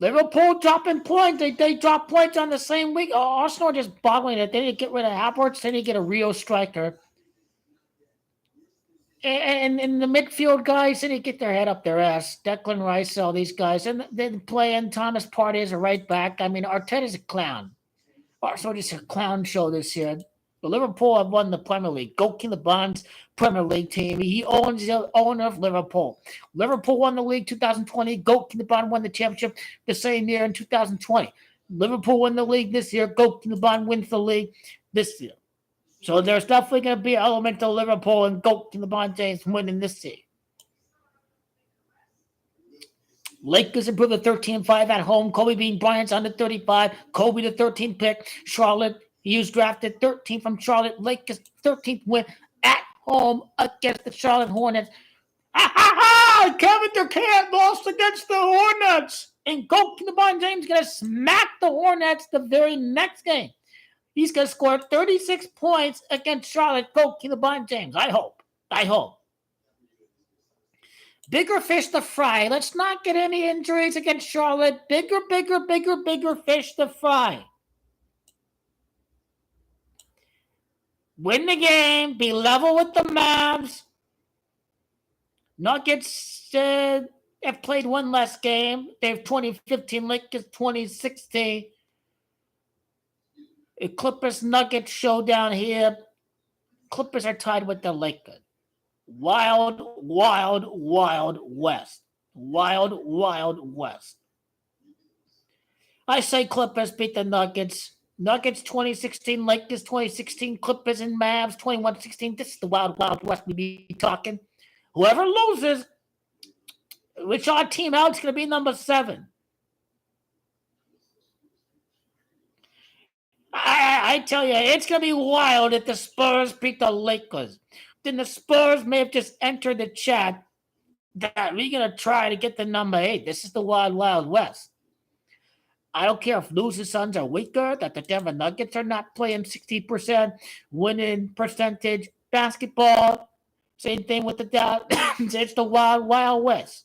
Liverpool dropping points. They drop points on the same week. Arsenal just bottling it. They didn't get rid of Havertz. They didn't get a Rio striker. And the midfield guys didn't get their head up their ass. Declan Rice, all these guys. And then playing Thomas Partey as a right back. I mean, Arteta's a clown. Arsenal just a clown show this year. But Liverpool have won the Premier League. GOAT LeBron's Premier League team. He owns the owner of Liverpool. Liverpool won the league 2020. GOAT LeBron won the championship the same year in 2020. Liverpool won the league this year. GOAT LeBron wins the league this year. So there's definitely going to be an element to Liverpool and GOAT LeBron James winning this year. Lakers improved to 13-5 at home. Kobe being Bryant's under 35. Kobe the 13th pick. Charlotte, he was drafted 13th from Charlotte. Lakers 13th win at home against the Charlotte Hornets. Kevin Cant lost against the Hornets And LeBron James is going to smack the Hornets the very next game. He's going to score 36 points against Charlotte. LeBron James. I hope. Bigger fish to fry. Let's not get any injuries against Charlotte. Bigger fish to fry. Win the game. Be level with the Mavs. Nuggets have played one less game. They have 2015, Lakers 2016. A Clippers Nuggets showdown here. Clippers are tied with the Lakers. Wild West. Wild West. I say Clippers beat the Nuggets. Nuggets 2016, Lakers 2016, Clippers and Mavs 21-16. This is the Wild West we be talking. Whoever loses, which our team out is going to be number 7. I tell you, it's going to be wild if the Spurs beat the Lakers. Then the Spurs may have just entered the chat that we're going to try to get the number 8. This is the Wild West. I don't care if Losers Suns are weaker, that the Denver Nuggets are not playing 60% winning percentage basketball. Same thing with the Dallas. It's the Wild West.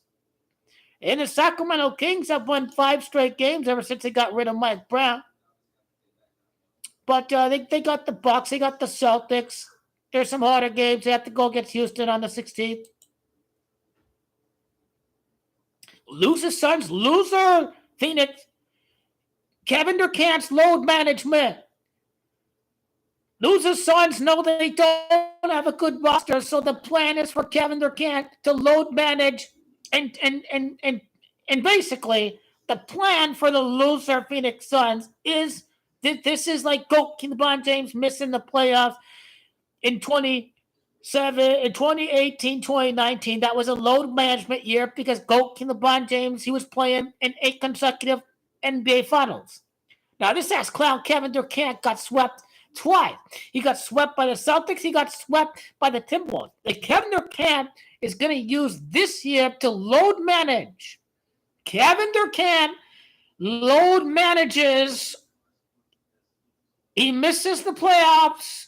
And the Sacramento Kings have won 5 straight games ever since they got rid of Mike Brown. But they got the Bucks, they got the Celtics. There's some harder games. They have to go against Houston on the 16th. Loser Suns, loser Phoenix. Kevin Durant's load management. Loser Suns know they don't have a good roster, so the plan is for Kevin Durant to load manage and basically the plan for the loser Phoenix Suns is this is like LeBron James missing the playoffs in 2018, 2019. That was a load management year because LeBron James, he was playing in 8 consecutive NBA Finals. Now, this ass clown Kevin Durant got swept twice. He got swept by the Celtics. He got swept by the Timberwolves. Like Kevin Durant is going to use this year to load manage. Kevin Durant load manages. He misses the playoffs.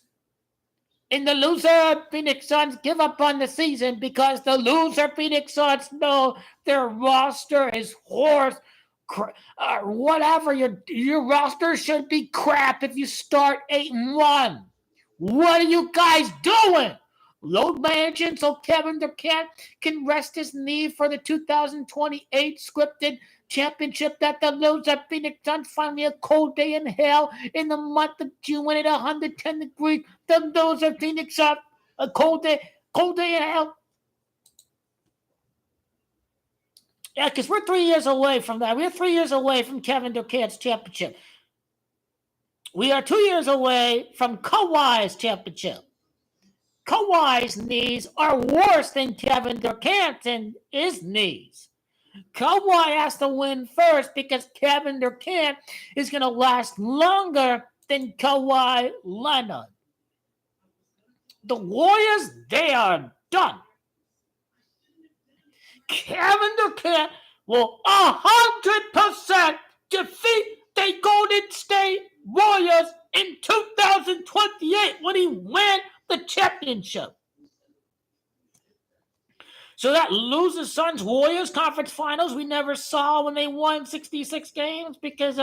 And the loser Phoenix Suns give up on the season because the loser Phoenix Suns know their roster is horse. Whatever, your roster should be crap if you start 8-1. What are you guys doing? Load managing so Kevin Durant can rest his knee for the 2028 scripted championship that the loser Phoenix Suns finally a cold day in hell in the month of June when it's 110 degrees. The loser Phoenix Suns a cold day in hell. Yeah, because we're 3 years away from that. We're 3 years away from Kevin Durant's championship. We are 2 years away from Kawhi's championship. Kawhi's knees are worse than Kevin Durant and his knees. Kawhi has to win first because Kevin Durant is going to last longer than Kawhi Leonard. The Warriors, they are done. Kevin Durant will 100% defeat the Golden State Warriors in 2028 when he wins the championship. So that loses Suns Warriors conference finals we never saw when they won 66 games because,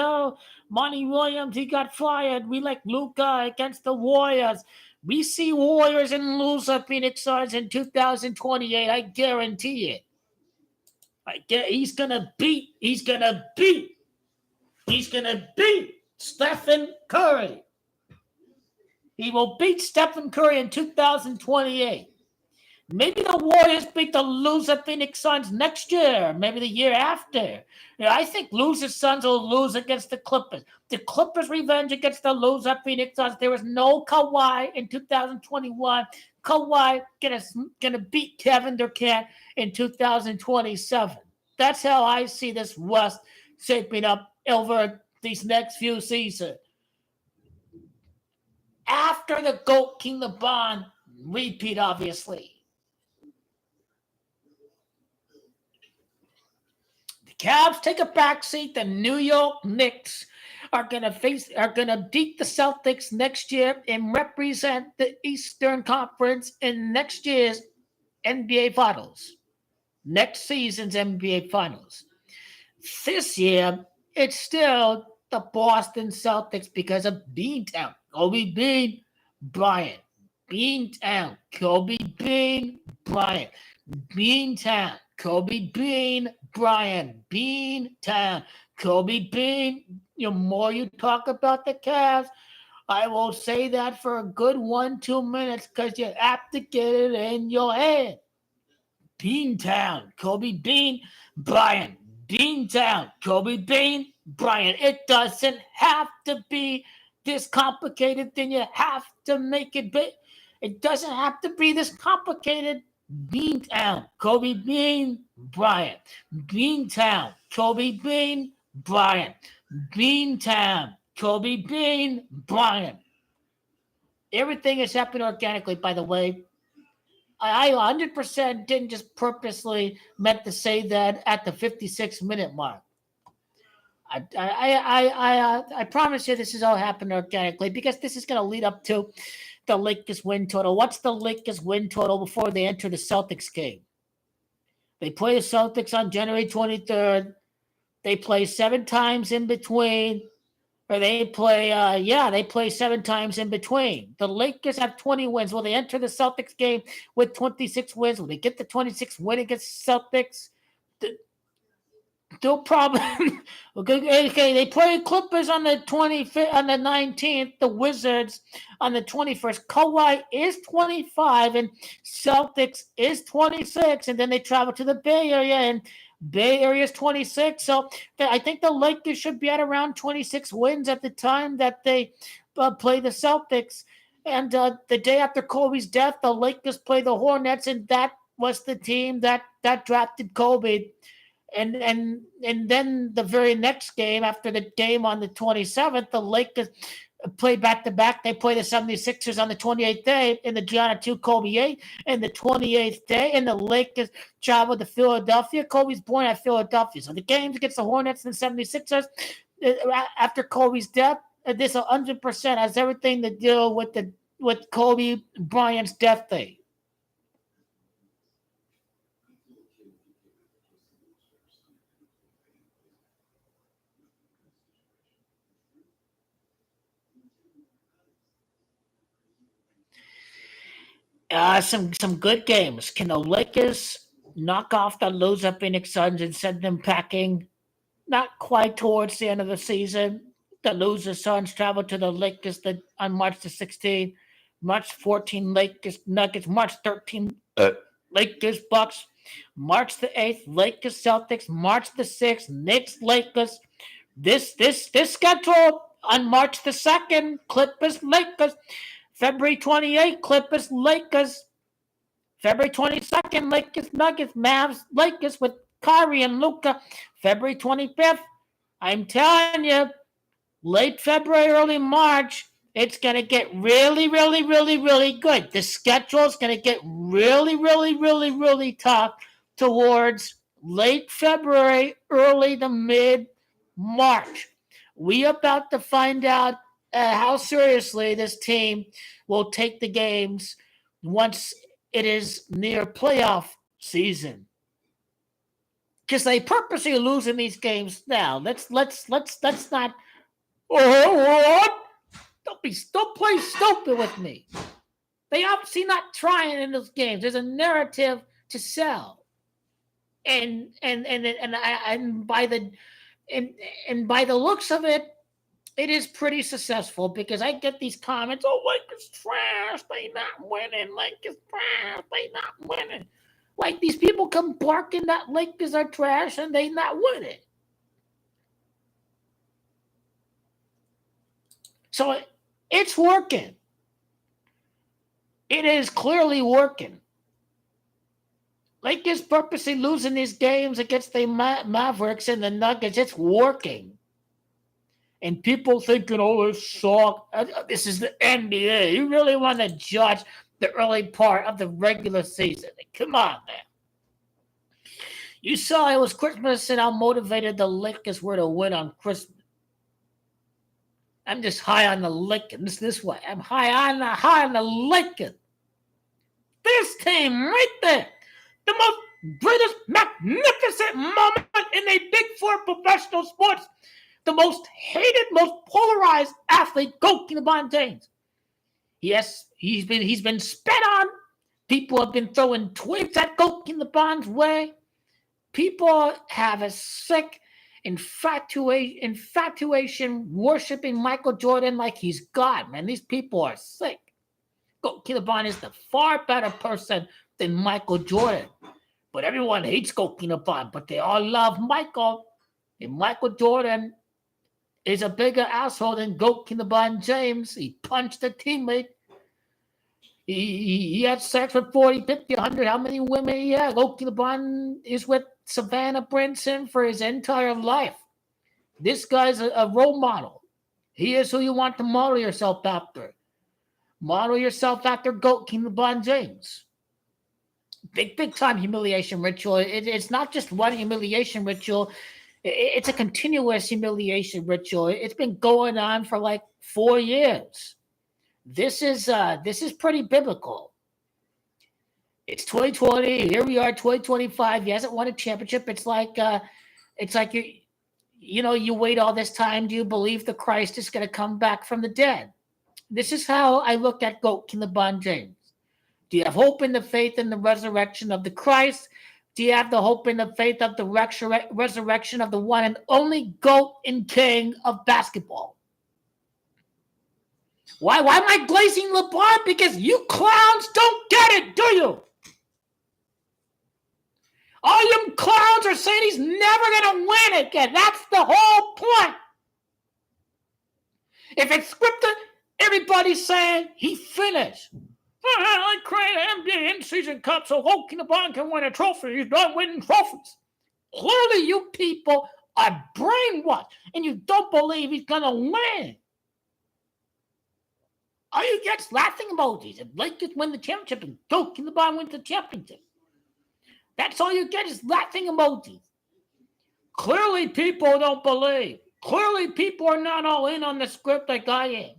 Monty Williams, he got fired. We like Luka against the Warriors. We see Warriors and loser Phoenix Suns in 2028. I guarantee it. He's gonna beat Stephen Curry. He will beat Stephen Curry in 2028. Maybe the Warriors beat the loser Phoenix Suns next year, maybe the year after. I think loser Suns will lose against the Clippers. The Clippers' revenge against the loser Phoenix Suns. There was no Kawhi in 2021. Kawhi gonna beat Kevin Durant in 2027. That's how I see this West shaping up over these next few seasons. After the GOAT King LeBron repeat, obviously. Cavs take a backseat. The New York Knicks are gonna beat the Celtics next year and represent the Eastern Conference in next year's NBA Finals. Next season's NBA Finals. This year, it's still the Boston Celtics because of Beantown. Kobe Bean Bryant. Beantown. Kobe Bean Bryant. Beantown. Kobe Bean Bryant. Beantown. Kobe Bean. The more you talk about the Cavs, I will say that for a good 1-2 minutes because you have to get it in your head. Beantown, Kobe Bean Bryant. Beantown, Kobe Bean Bryant. It doesn't have to be this complicated, then you have to make it big. It doesn't have to be this complicated. Beantown, Kobe Bean Bryant. Beantown, Kobe Bean Bryant. Beantown, Kobe Bean Bryant. Everything has happened organically, by the way. I 100% didn't just purposely meant to say that at the 56-minute mark. I promise you this has all happened organically because this is going to lead up to the Lakers win total. What's the Lakers win total before they enter the Celtics game? They play the Celtics on January 23rd. They play 7 times in between. Or they play 7 times in between. The Lakers have 20 wins. Will they enter the Celtics game with 26 wins? Will they get the 26th win against the Celtics? No problem. Okay, they play Clippers on the 25th, on the 19th. The Wizards on the 21st. Kawhi is 25 and Celtics is 26, and then they travel to the Bay Area and Bay Area is 26. So I think the Lakers should be at around 26 wins at the time that they play the Celtics. And the day after Kobe's death, the Lakers play the Hornets, and that was the team that drafted Kobe. And then the very next game, after the game on the 27th, the Lakers play back-to-back. They play the 76ers on the 28th day in the Gianna 2, Kobe 8, and the 28th day, and the Lakers travel to Philadelphia. Kobe's born at Philadelphia. So the games against the Hornets and 76ers after Kobe's death, this 100% has everything to do with Kobe Bryant's death day. Some good games. Can the Lakers knock off the loser Phoenix Suns and send them packing? Not quite towards the end of the season. The loser Suns travel to the Lakers on March the 16th. March 14, Lakers Nuggets. March 13, Lakers Bucks. March the 8th, Lakers Celtics. March the 6th, Knicks Lakers. This schedule on March the 2nd, Clippers Lakers. February 28th, Clippers, Lakers. February 22nd, Lakers, Nuggets, Mavs, Lakers with Kyrie and Luka. February 25th, I'm telling you, late February, early March, it's going to get really, really, really, really good. The schedule is going to get really, really, really, really tough towards late February, early to mid-March. We about to find out how seriously this team will take the games once it is near playoff season. Because they purposely losing these games now. Let's not. Oh, don't play stupid with me. They obviously not trying in those games. There's a narrative to sell, and by the looks of it, it is pretty successful because I get these comments, oh, Lakers trash, they not winning. Lakers trash, they not winning. Like these people come barking that Lakers are trash and they not winning. So it's working. It is clearly working. Lakers purposely losing these games against the Mavericks and the Nuggets. It's working. And people thinking, oh, this sucks. This is the NBA. You really want to judge the early part of the regular season. Come on, man. You saw it was Christmas and how motivated the Lakers were to win on Christmas. I'm just high on the Lakers this way. I'm high on the Lakers. This team right there, the most greatest, magnificent moment in a Big Four professional sports. The most hated, most polarized athlete, LeBron James. Yes, he's been spat on. People have been throwing twigs at LeBron's way. People have a sick infatuation worshiping Michael Jordan like he's God, man. These people are sick. LeBron is the far better person than Michael Jordan. But everyone hates LeBron, but they all love Michael. And Michael Jordan is a bigger asshole than LeBron James. He punched a teammate. He had sex with 40, 50, 100. How many women he had? LeBron is with Savannah Brinson for his entire life. This guy's a role model. He is who you want to model yourself after. Model yourself after LeBron James. Big time humiliation ritual. It's not just one humiliation ritual. It's a continuous humiliation ritual. It's been going on for like 4 years. This is pretty biblical. It's 2020. Here we are, 2025. He hasn't won a championship. It's like you wait all this time. Do you believe the Christ is going to come back from the dead? This is how I look at LeBron James. Do you have hope in the faith in the resurrection of the Christ? Do you have the hope in the faith of the resurrection of the one and only GOAT and king of basketball? Why am I glazing LeBron? Because you clowns don't get it, do you? All you clowns are saying he's never going to win again. That's the whole point. If it's scripted, everybody's saying he finished. I created NBA in-season cup so LeBron can win a trophy. He's done winning trophies. Clearly, you people are brainwashed, and you don't believe he's going to win. All you get is laughing emojis. If Lakers win the championship and LeBron wins the championship. That's all you get is laughing emojis. Clearly, people don't believe. Clearly, people are not all in on the script like I am.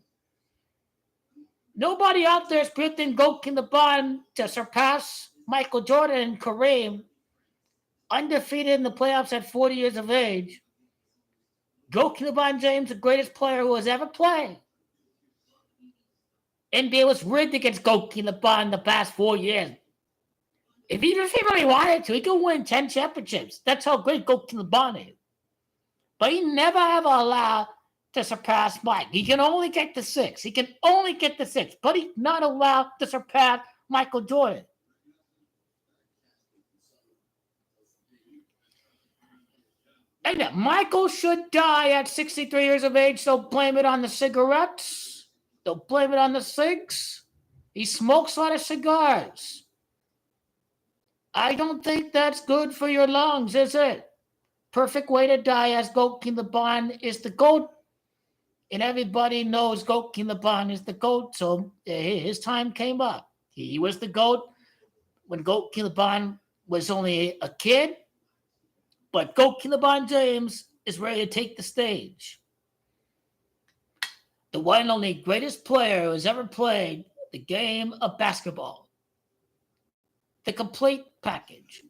Nobody out there is predicting LeBron to surpass Michael Jordan and Kareem, undefeated in the playoffs at 40 years of age. LeBron James, the greatest player who has ever played. NBA was rigged against LeBron the past 4 years. If he really wanted to, he could win 10 championships. That's how great LeBron is. But he never ever allowed to surpass Mike. He can only get to 6. But he's not allowed to surpass Michael Jordan. And Michael should die at 63 years of age, so blame it on the cigarettes. Don't blame it on the cigs. He smokes a lot of cigars. I don't think that's good for your lungs, is it? Perfect way to die as LeBron is the GOAT. And everybody knows LeBron is the GOAT, so his time came up. He was the GOAT when LeBron was only a kid, but LeBron James is ready to take the stage. The one and only greatest player who has ever played the game of basketball. The complete package.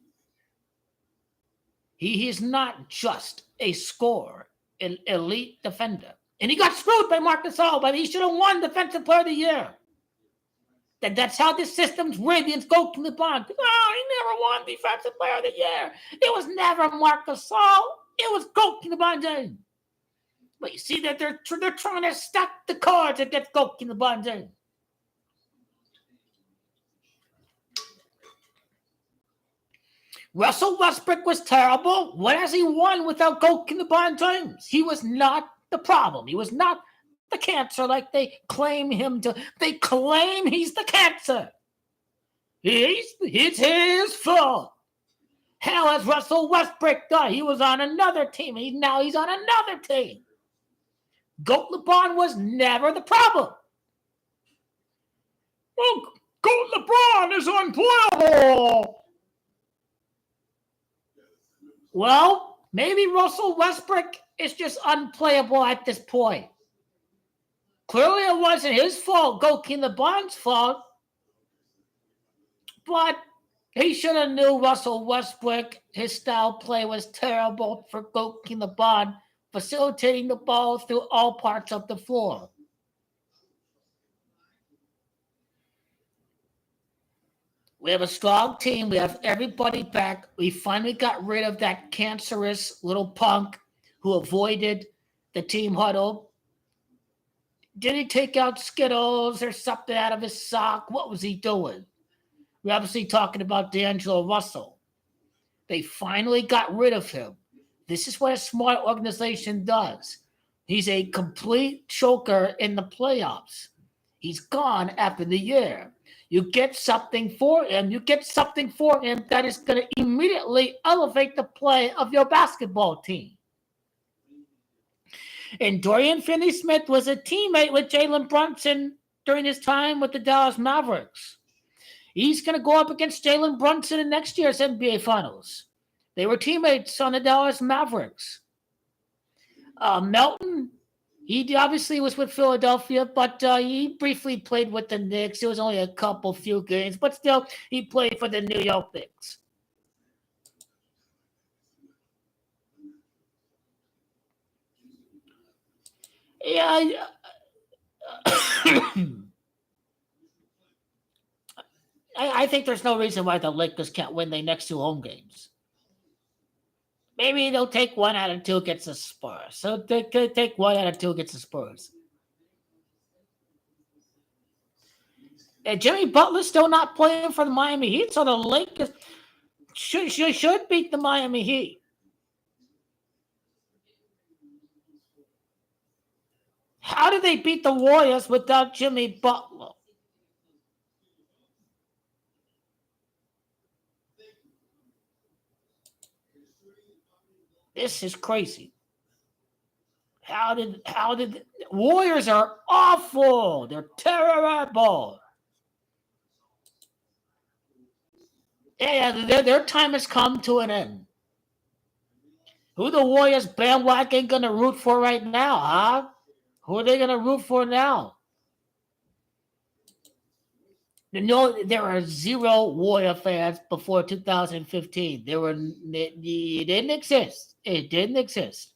He is not just a scorer, an elite defender. And he got screwed by Marc Gasol, but he should have won Defensive Player of the Year. That's how this system's rigged against LeBron. Oh, he never won Defensive Player of the Year. It was never Marc Gasol. It was LeBron James. But you see that they're trying to stack the cards against LeBron James. Russell Westbrook was terrible. What has he won without LeBron James? He was not the problem. He was not the cancer like they claim him to. They claim he's the cancer. It's his fault. Hell, has Russell Westbrook done? He was on another team. Now he's on another team. GOAT LeBron was never the problem. Well, GOAT LeBron is unplayable. Well, maybe Russell Westbrook is just unplayable at this point. Clearly, it wasn't his fault, Goalkeeper LeBron's fault. But he should have knew Russell Westbrook. His style play was terrible for Goalkeeper LeBron, facilitating the ball through all parts of the floor. We have a strong team. We have everybody back. We finally got rid of that cancerous little punk who avoided the team huddle. Did he take out Skittles or something out of his sock? What was he doing? We're obviously talking about D'Angelo Russell. They finally got rid of him. This is what a smart organization does. He's a complete choker in the playoffs. He's gone after the year. You get something for him. You get something for him that is going to immediately elevate the play of your basketball team. And Dorian Finney-Smith was a teammate with Jalen Brunson during his time with the Dallas Mavericks. He's going to go up against Jalen Brunson in next year's NBA Finals. They were teammates on the Dallas Mavericks. Melton, he obviously was with Philadelphia, but he briefly played with the Knicks. It was only a few games, but still, he played for the New York Knicks. Yeah. I think there's no reason why the Lakers can't win their next 2 home games. Maybe they'll take 1 out of 2 against the Spurs. So they could take 1 out of 2 against the Spurs. And Jimmy Butler's still not playing for the Miami Heat, so the Lakers should beat the Miami Heat. How did they beat the Warriors without Jimmy Butler? This is crazy. How did Warriors are awful? They're terrible. Yeah, their time has come to an end. Who the Warriors bandwagon gonna root for right now, huh? Who are they gonna root for now? No, there are 0 Warrior fans before 2015. It didn't exist. It didn't exist.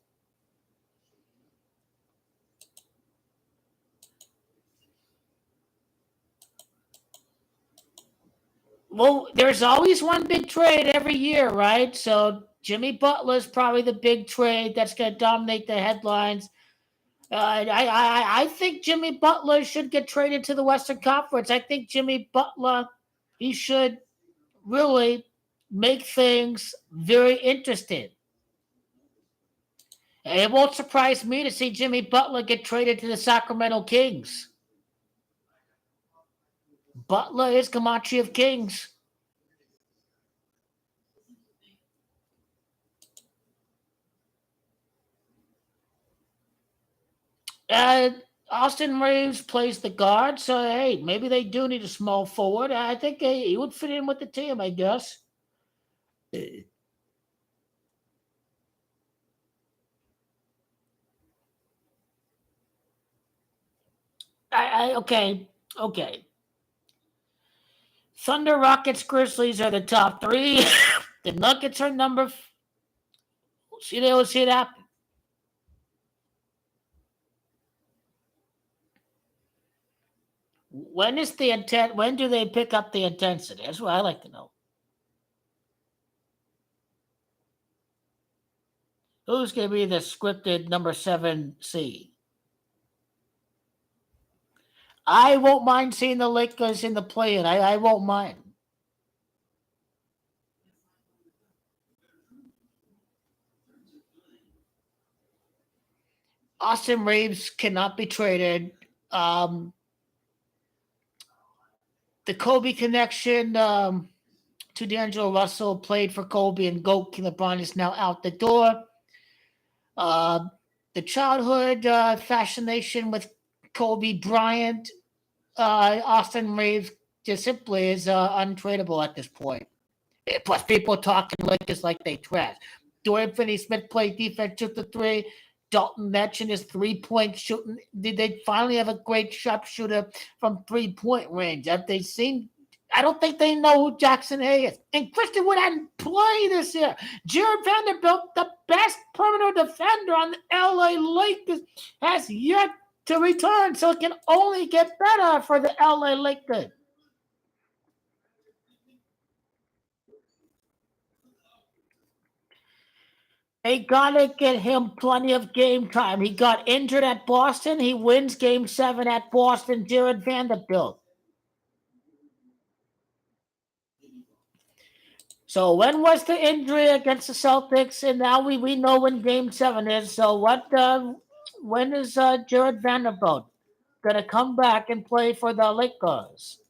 Well, there's always one big trade every year, right? So Jimmy Butler is probably the big trade that's going to dominate the headlines. I think Jimmy Butler should get traded to the Western Conference. I think Jimmy Butler, he should really make things very interesting. And it won't surprise me to see Jimmy Butler get traded to the Sacramento Kings. Butler is Comanche of Kings. Austin Reeves plays the guard, so hey, maybe they do need a small forward. I think he would fit in with the team, I guess. Okay. Thunder, Rockets, Grizzlies are the top 3. The Nuggets are number. We'll see it happen. When is the intent? When do they pick up the intensity? That's what I like to know. Who's going to be the scripted number 7 seed? I won't mind seeing the Lakers in the play-in. I won't mind. Austin Reeves cannot be traded. The Kobe connection to D'Angelo Russell played for Kobe and Goalkeeper LeBron is now out the door. The childhood fascination with Kobe Bryant, Austin Reeves just simply is untradeable at this point. Plus, people talking Lakers like they trash. Dorian Finney-Smith played defense, shoot the three. Dalton mentioned his three-point shooting. Did they finally have a great sharpshooter from three-point range? Have they seen? I don't think they know who Jackson Hayes is. And Christian Wood hadn't played this year. Jared Vanderbilt, the best perimeter defender on the LA Lakers, has yet to return. So it can only get better for the LA Lakers. They gotta get him plenty of game time. He got injured at Boston. He wins game 7 at Boston. Jared Vanderbilt. So when was the injury against the Celtics? And now we know when game 7 is. So when is Jared Vanderbilt gonna come back and play for the Lakers?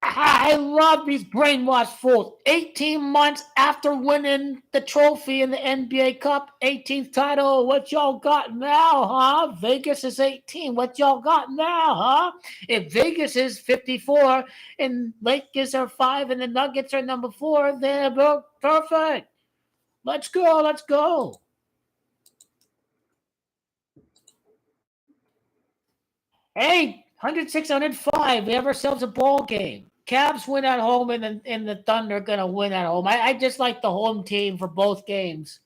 I love these brainwashed fools. 18 months after winning the trophy in the NBA Cup, 18th title. What y'all got now, huh? Vegas is 18. What y'all got now, huh? If Vegas is 54 and Lakers are 5 and the Nuggets are number 4, they're perfect. Let's go. Let's go. Hey, 106, 105. We have ourselves a ball game. Cavs win at home, and the Thunder are going to win at home. I just like the home team for both games.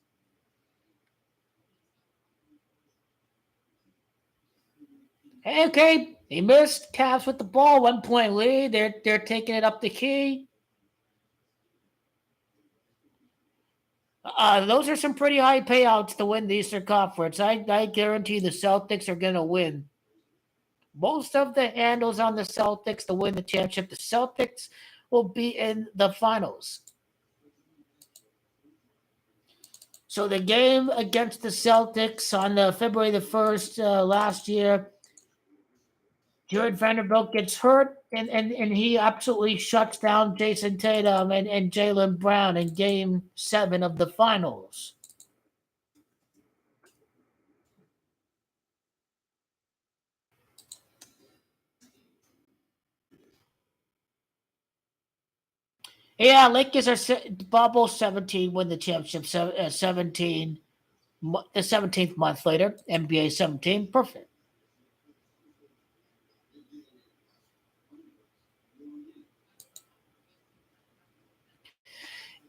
Hey, okay, he missed. Cavs with the ball, 1 point lead. They're taking it up the key. Those are some pretty high payouts to win the Eastern Conference. I guarantee the Celtics are going to win. Most of the handles on the Celtics to win the championship. The Celtics will be in the finals. So the game against the Celtics on February the 1st last year, Jared Vanderbilt gets hurt, and he absolutely shuts down Jason Tatum and Jaylen Brown in game 7 of the finals. Yeah, Lakers are bubble 17, win the championship 17, the 17th month later, NBA 17, perfect.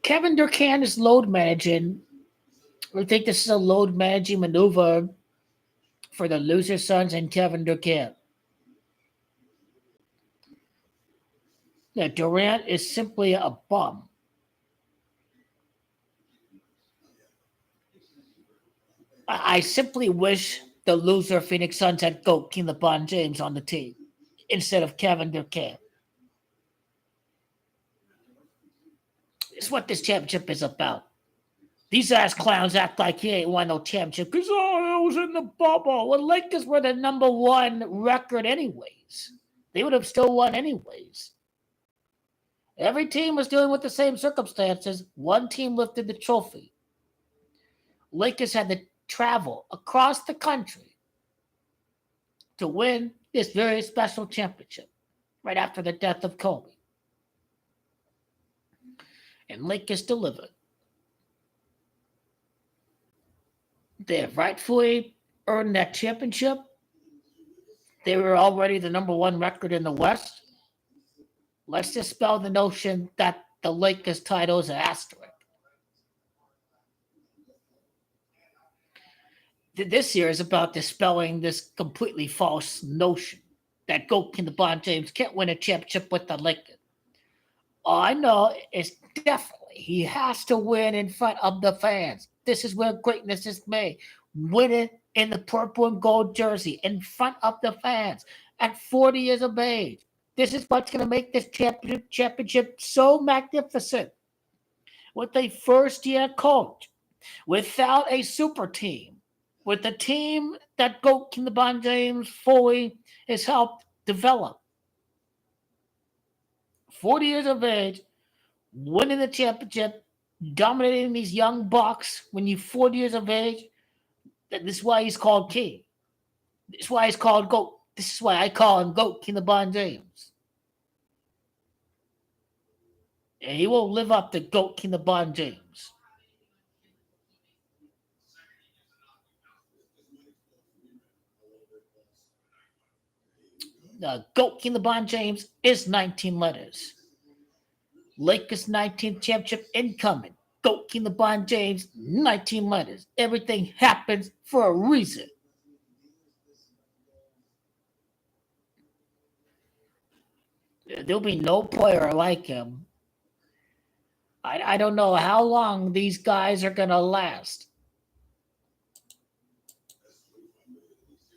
Kevin Durant is load managing. We think this is a load managing maneuver for the loser Suns and Kevin Durant. Yeah, Durant is simply a bum. I simply wish the loser Phoenix Suns had GOAT King LeBron James on the team instead of Kevin Durant. It's what this championship is about. These ass clowns act like he ain't won no championship because it was in the bubble. Well, Lakers were the number 1 record anyways. They would have still won anyways. Every team was dealing with the same circumstances. One team lifted the trophy. Lakers had to travel across the country to win this very special championship right after the death of Kobe. And Lakers delivered. They have rightfully earned that championship. They were already the number 1 record in the West. Let's dispel the notion that the Lakers title is an asterisk. This year is about dispelling this completely false notion that GOAT King LeBron James can't win a championship with the Lakers. All I know is definitely he has to win in front of the fans. This is where greatness is made. Winning in the purple and gold jersey in front of the fans at 40 years of age. This is what's going to make this championship so magnificent. With a first-year coach, without a super team, with a team that GOAT King LeBron James fully has helped develop. 40 years of age, winning the championship, dominating these young bucks when you're 40 years of age. This is why he's called King. This is why he's called GOAT. This is why I call him GOAT King LeBron James. And he will live up to GOAT King LeBron James. GOAT King LeBron James is 19 letters. Lakers 19th championship incoming. GOAT King LeBron James, 19 letters. Everything happens for a reason. There'll be no player like him. I don't know how long these guys are going to last.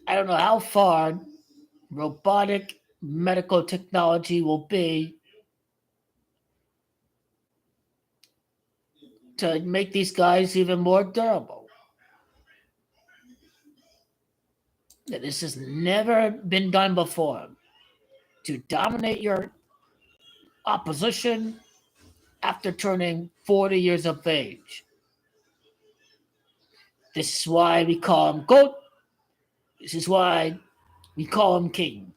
I don't know how far robotic medical technology will be to make these guys even more durable. This has never been done before. To dominate your opposition after turning 40 years of age. This is why we call him GOAT. This is why we call him King.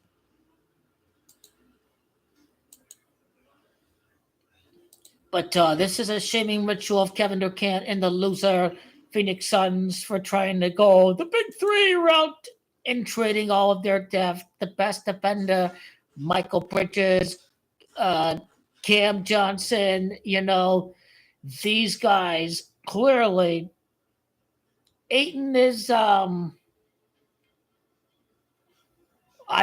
But this is a shaming ritual of Kevin Durant and the loser Phoenix Suns for trying to go the big three route and trading all of their depth. The best defender, Michael Bridges, Cam Johnson, these guys clearly. Ayton is I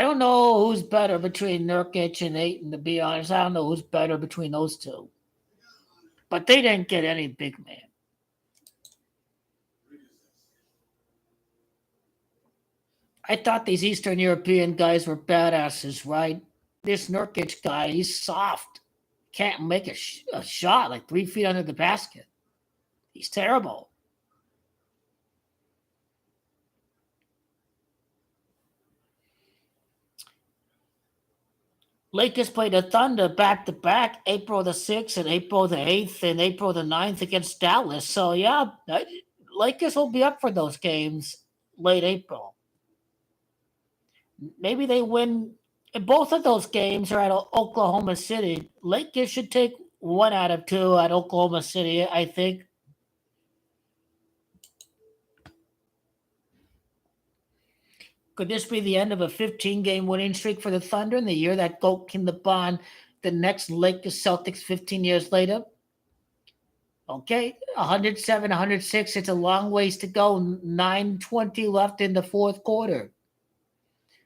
don't know who's better between Nurkic and Ayton, to be honest. I don't know who's better between those two. But they didn't get any big man. I thought these Eastern European guys were badasses, right? This Nurkic guy, he's soft. Can't make a shot like 3 feet under the basket. He's terrible. Lakers played the Thunder back-to-back, April the 6th and April the 8th and April the 9th against Dallas. So, yeah, Lakers will be up for those games late April. Maybe they win. Both of those games are at Oklahoma City. Lakers should take 1 out of 2 at Oklahoma City, I think. Could this be the end of a 15-game winning streak for the Thunder in the year that GOAT King LeBron, the next Lakers Celtics 15 years later? Okay, 107, 106. It's a long ways to go. 9:20 left in the fourth quarter.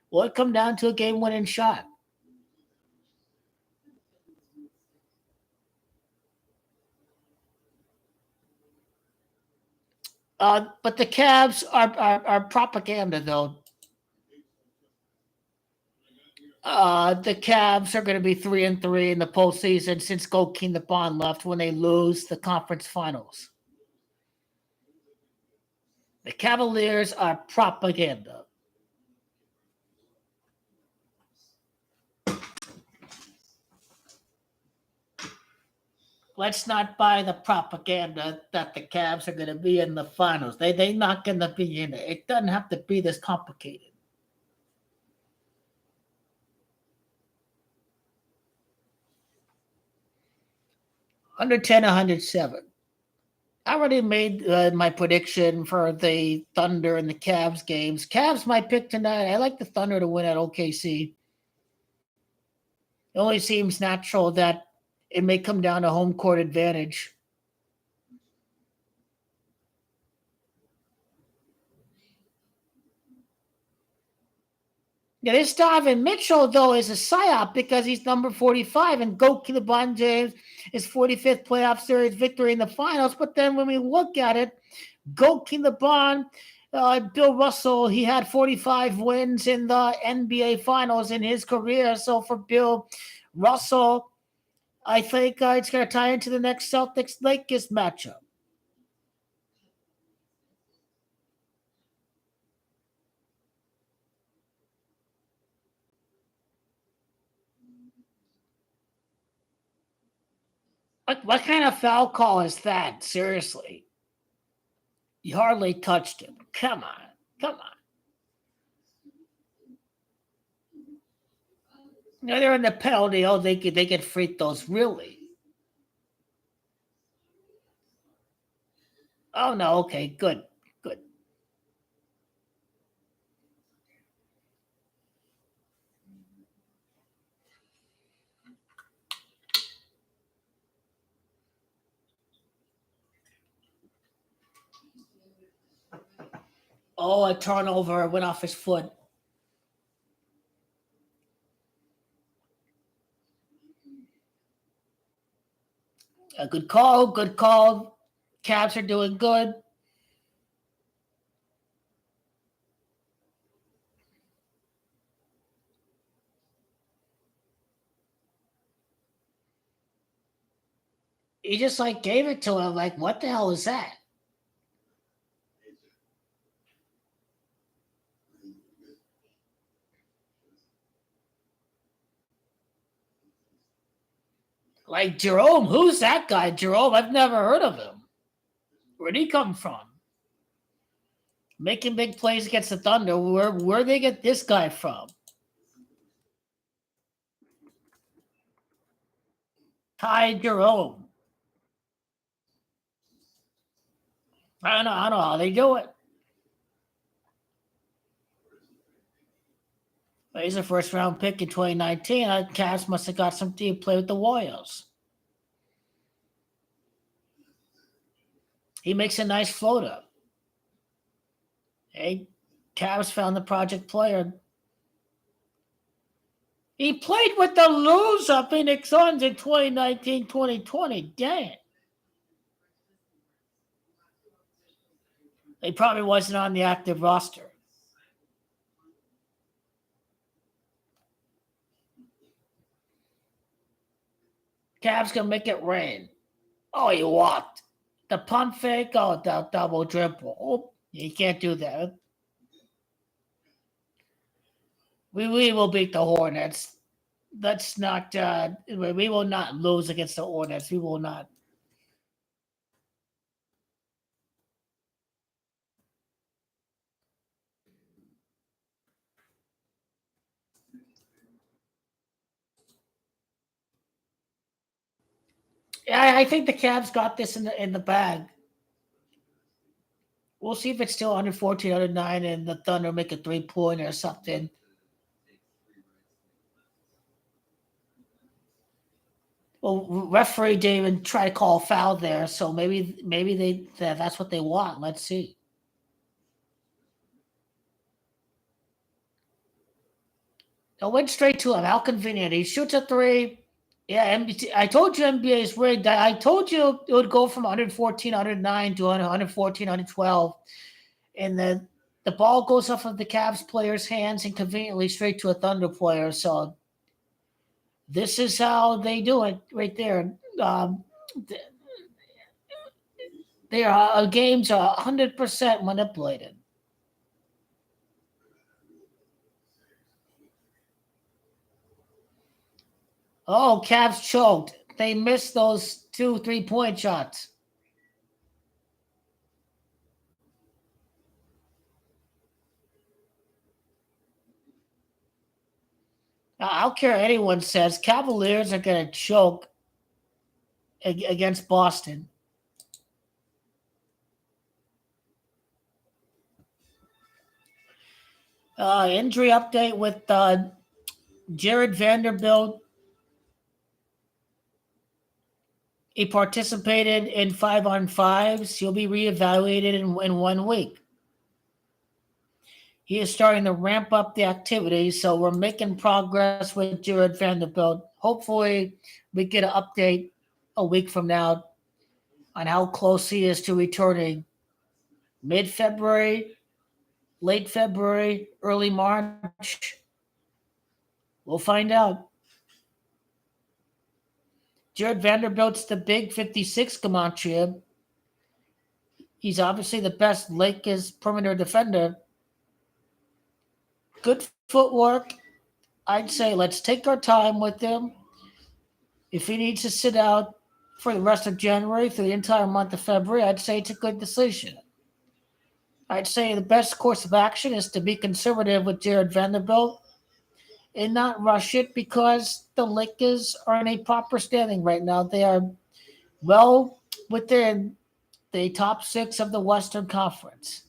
Will it come down to a game-winning shot? But the Cavs are propaganda, though. The Cavs are going to be 3-3 in the postseason since GOAT King LeBron left when they lose the conference finals. The Cavaliers are propaganda. Let's not buy the propaganda that the Cavs are going to be in the finals. They're not going to be in it. It doesn't have to be this complicated. 110, 107. I already made my prediction for the Thunder and the Cavs games. Cavs my pick tonight. I like the Thunder to win at OKC. It only seems natural that it may come down to home court advantage. Yeah, this Donovan Mitchell, though, is a psyop because he's number 45 and GOAT LeBron James is 45th playoff series victory in the finals. But then when we look at it, GOAT LeBron, Bill Russell, he had 45 wins in the NBA finals in his career. So for Bill Russell, I think it's going to tie into the next Celtics-Lakers matchup. What kind of foul call is that? Seriously. You hardly touched him. Come on. Come on. They're in the penalty. Oh, they get free throws. Really? Oh no, okay, good, good. Oh, a turnover went off his foot. A good call, good call. Cavs are doing good. He just like gave it to him. Like, what the hell is that? Like Jerome, who's that guy? Jerome, I've never heard of him. Where'd he come from? Making big plays against the Thunder. Where they get this guy from? Ty Jerome. I don't know how they do it. But he's a first round pick in 2019. Cavs must have got some deep play with the Warriors. He makes a nice floater. Hey, Cavs found the project player. He played with the loser Phoenix Suns in 2019-2020. Dang. He probably wasn't on the active roster. Cavs gonna make it rain. Oh, he walked. The pump fake. Oh, the double dribble. Oh, you can't do that. We will beat the Hornets. Let's not. We will not lose against the Hornets. We will not. Yeah, I think the Cavs got this in the bag. We'll see if it's still under 14, under 9, and the Thunder make a 3-pointer or something. Well, referee didn't even try to call a foul there, so maybe that's what they want. Let's see. They'll went straight to him. How convenient. He shoots a three. Yeah, I told you NBA is rigged. I told you it would go from 114, 109 to 114, 112. And the ball goes off of the Cavs player's hands and conveniently straight to a Thunder player. So this is how they do it right there. Their games are 100% manipulated. Oh, Cavs choked. They missed those 2 3-point shots. I don't care what anyone says. Cavaliers are going to choke against Boston. Injury update with Jared Vanderbilt. He participated in 5-on-5s. He'll be reevaluated in 1 week. He is starting to ramp up the activity, so we're making progress with Jared Vanderbilt. Hopefully, we get an update a week from now on how close he is to returning. Mid-February, late February, early March. We'll find out. Jared Vanderbilt's the big 56 Comanche. He's obviously the best Lakers perimeter defender. Good footwork. I'd say let's take our time with him. If he needs to sit out for the rest of January, through the entire month of February, I'd say it's a good decision. I'd say the best course of action is to be conservative with Jared Vanderbilt and not rush it because the Lakers are in a proper standing right now. They are well within the top 6 of the Western Conference.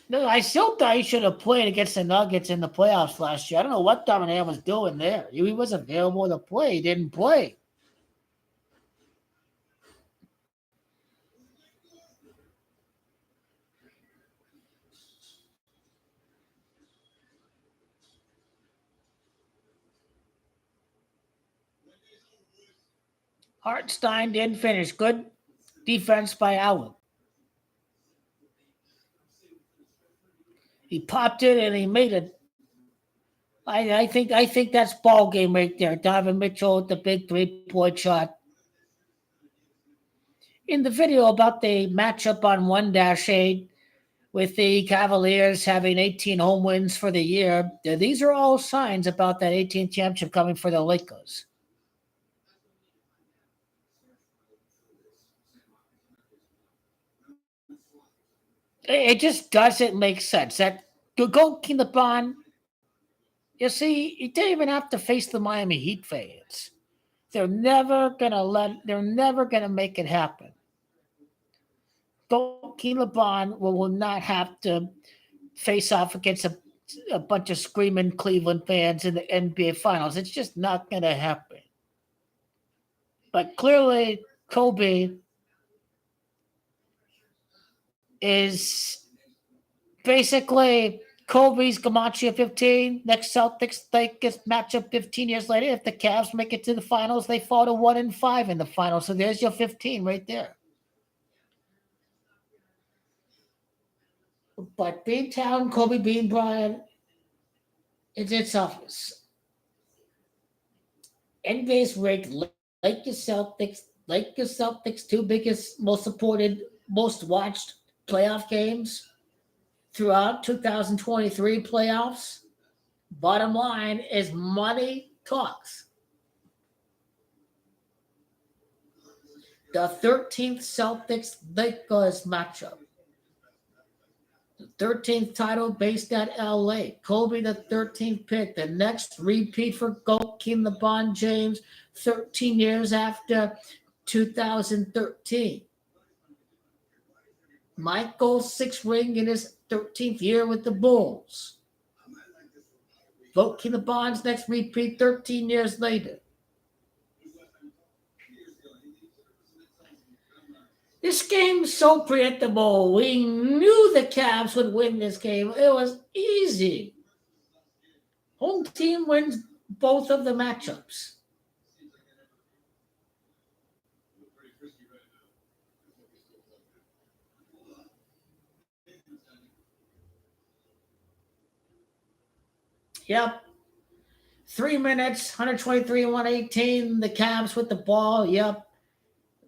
No, I still thought he should have played against the Nuggets in the playoffs last year. I don't know what Darnold was doing there. He was available to play. He didn't play. Hartenstein didn't finish. Good defense by Allen. He popped it and he made it. I think that's ball game right there. Donovan Mitchell with the big 3-point shot. In the video about the matchup on 1-8 with the Cavaliers having 18 home wins for the year, these are all signs about that 18th championship coming for the Lakers. It just doesn't make sense. That go King the Bond. You see, you didn't even have to face the Miami Heat fans. They're never gonna make it happen. King LeBron will not have to face off against a bunch of screaming Cleveland fans in the NBA Finals. It's just not gonna happen. But clearly, Kobe is basically Kobe's Gematria 15. Next Celtics Lakers matchup 15 years later. If the Cavs make it to the finals, they fall to 1-5 in the finals. So there's your 15 right there. But Beantown, Kobe Bean Bryant, it's office. NBA's ranked Lakers Celtics, two biggest, most supported, most watched playoff games throughout 2023 playoffs. Bottom line is money talks. The 13th Celtics Lakers matchup. The 13th title based at LA. Kobe, the 13th pick. The next repeat for GOAT King LeBron James, 13 years after 2013. Michael's 6th ring in his 13th year with the Bulls. GOAT King LeBron's next repeat 13 years later. This game's so predictable. We knew the Cavs would win this game. It was easy. Home team wins both of the matchups. Yep. 3 minutes, 123 and 118. The Cavs with the ball. Yep.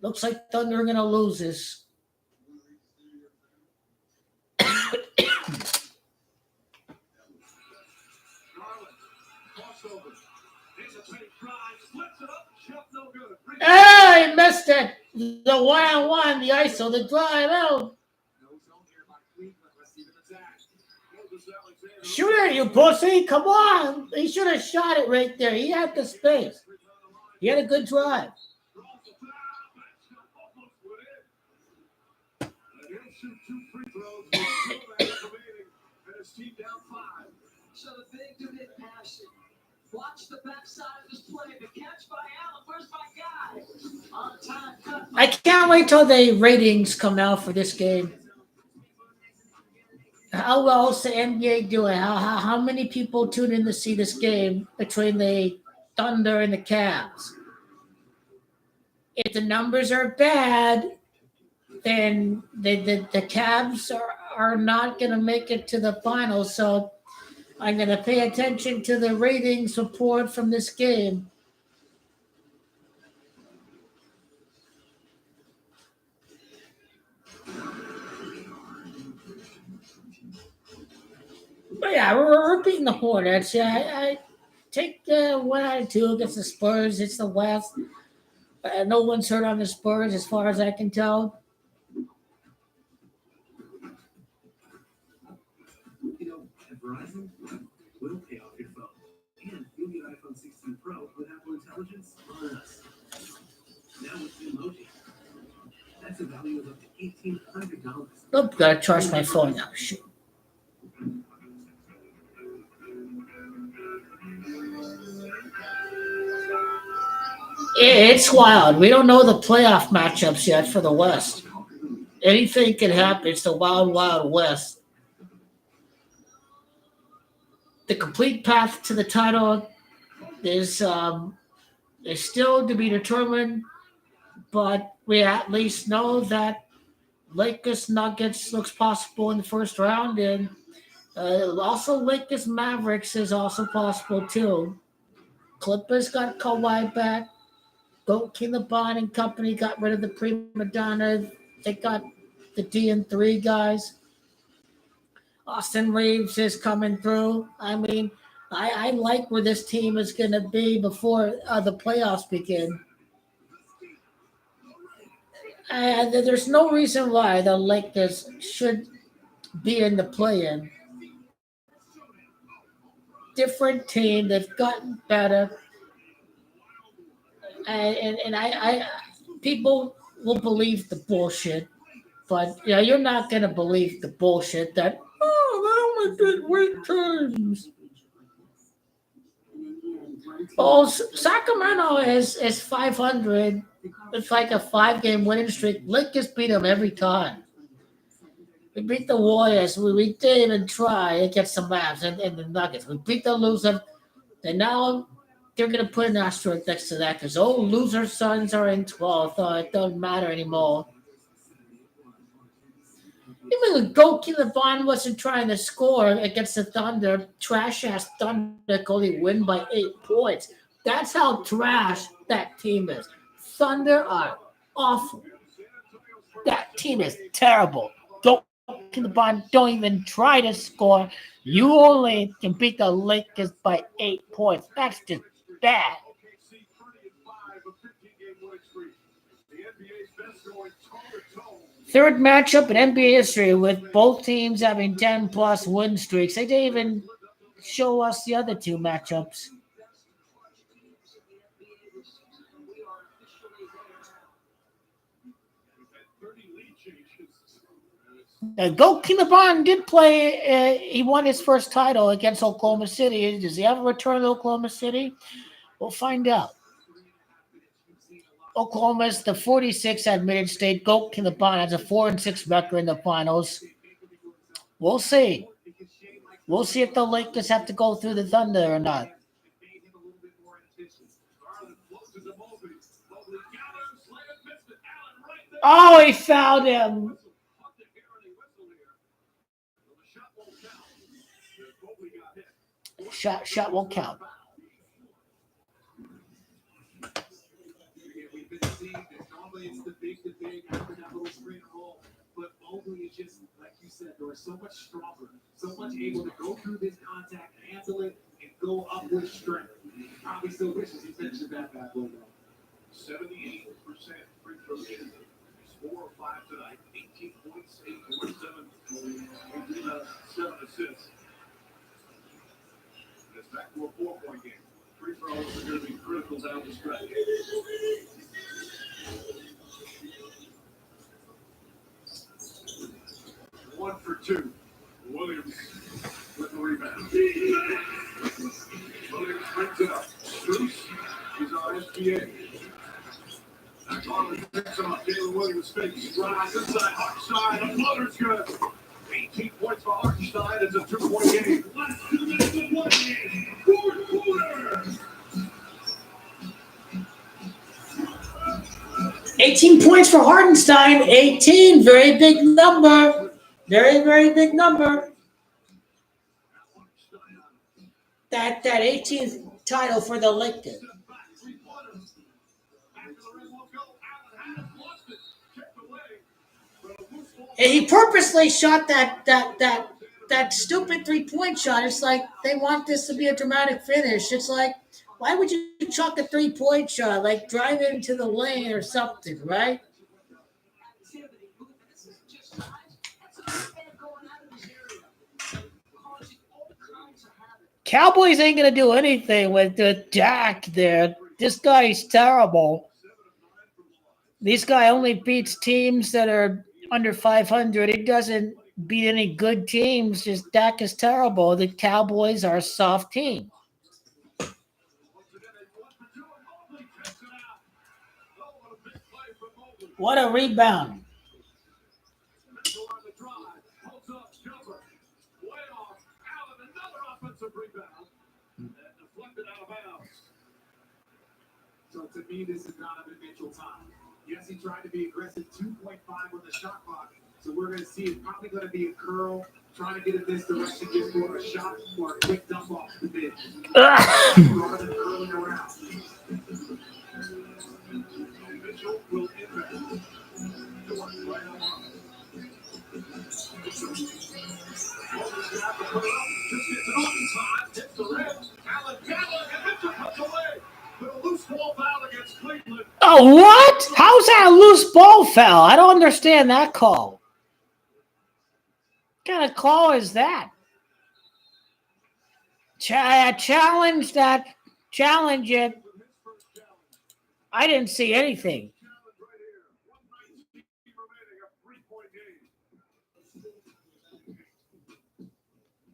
Looks like Thunder are going to lose this. He missed it. The one-on-one, the ISO, the drive out. Shoot it, you pussy. Come on. He should have shot it right there. He had the space. He had a good drive. So the big dude didn't pass it. Watch the backside of this play. The catch by Allen. Where's my guy? On time cut. I can't wait till the ratings come out for this game. How well is the NBA doing? How many people tune in to see this game between the Thunder and the Cavs? If the numbers are bad, then the Cavs are not going to make it to the finals. So I'm going to pay attention to the ratings report from this game. But yeah, we're beating the Hornets. Yeah, I take 1 out of 2 against the Spurs. It's the West. No one's hurt on the Spurs as far as I can tell. Verizon will pay off your phone. Nope, gotta charge my phone now. Shoot. It's wild. We don't know the playoff matchups yet for the West. Anything can happen. It's the wild, wild West. The complete path to the title is still to be determined, but we at least know that Lakers Nuggets looks possible in the first round, and also Lakers Mavericks is also possible too. Clippers got Kawhi back. Goat King the Bond and company got rid of the prima donna. They got the D and 3 guys. Austin Reeves is coming through. I mean, I like where this team is going to be before the playoffs begin. And there's no reason why the Lakers should be in the play-in. Different team, they've gotten better, and I people will believe the bullshit, but yeah, you're not gonna believe the bullshit that they only did weak teams. Well, Sacramento is 500. It's like a 5 game winning streak. Lakers beat them every time. We beat the Warriors. We didn't even try against the Mavs and the Nuggets. We beat the loser. And now they're going to put an asterisk next to that because, oh, loser sons are in 12th. Oh, it doesn't matter anymore. Even the goalkeeper Bond wasn't trying to score against the Thunder. Trash ass Thunder could only win by 8 points. That's how trash that team is. Thunder are awful. That team is terrible. Goalkeeper Bond don't even try to score. You only can beat the Lakers by 8 points. That's just bad. Third matchup in NBA history with both teams having 10 plus win streaks. They didn't even show us the other two matchups. Goalkeeper Bond did play. He won his first title against Oklahoma City. Does he ever return to Oklahoma City? We'll find out. Oklahoma's the 46 at Mid State. Goalkeeper Bond has a 4-6 record in the finals. We'll see. We'll see if the Lakers have to go through the Thunder or not. Oh, he fouled him. Shot won't count. Points for Hartenstein. It's a 2-point game. 18 points for Hartenstein. 18, very big number. Very, very big number. That 18th title for the Lakers. And he purposely shot that stupid 3-point shot. It's like they want this to be a dramatic finish. It's like, why would you chuck a 3-point shot? Like drive it into the lane or something, right? Cowboys ain't going to do anything with the Dak there. This guy's terrible. This guy only beats teams that are under 500. He doesn't beat any good teams. Just Dak is terrible. The Cowboys are a soft team. What a rebound. So to me, this is not a Mitchell time. Yes, he tried to be aggressive, 2.5 with the shot clock. So we're going to see it's probably going to be a curl, trying to get it this direction, just for a shot or a quick dump off the bench. Rather than curling around. Mitchell will inbound. Right on. Oh, what? How's that a loose ball foul? I don't understand that call. What kind of call is that? Challenge that. Challenge it. I didn't see anything.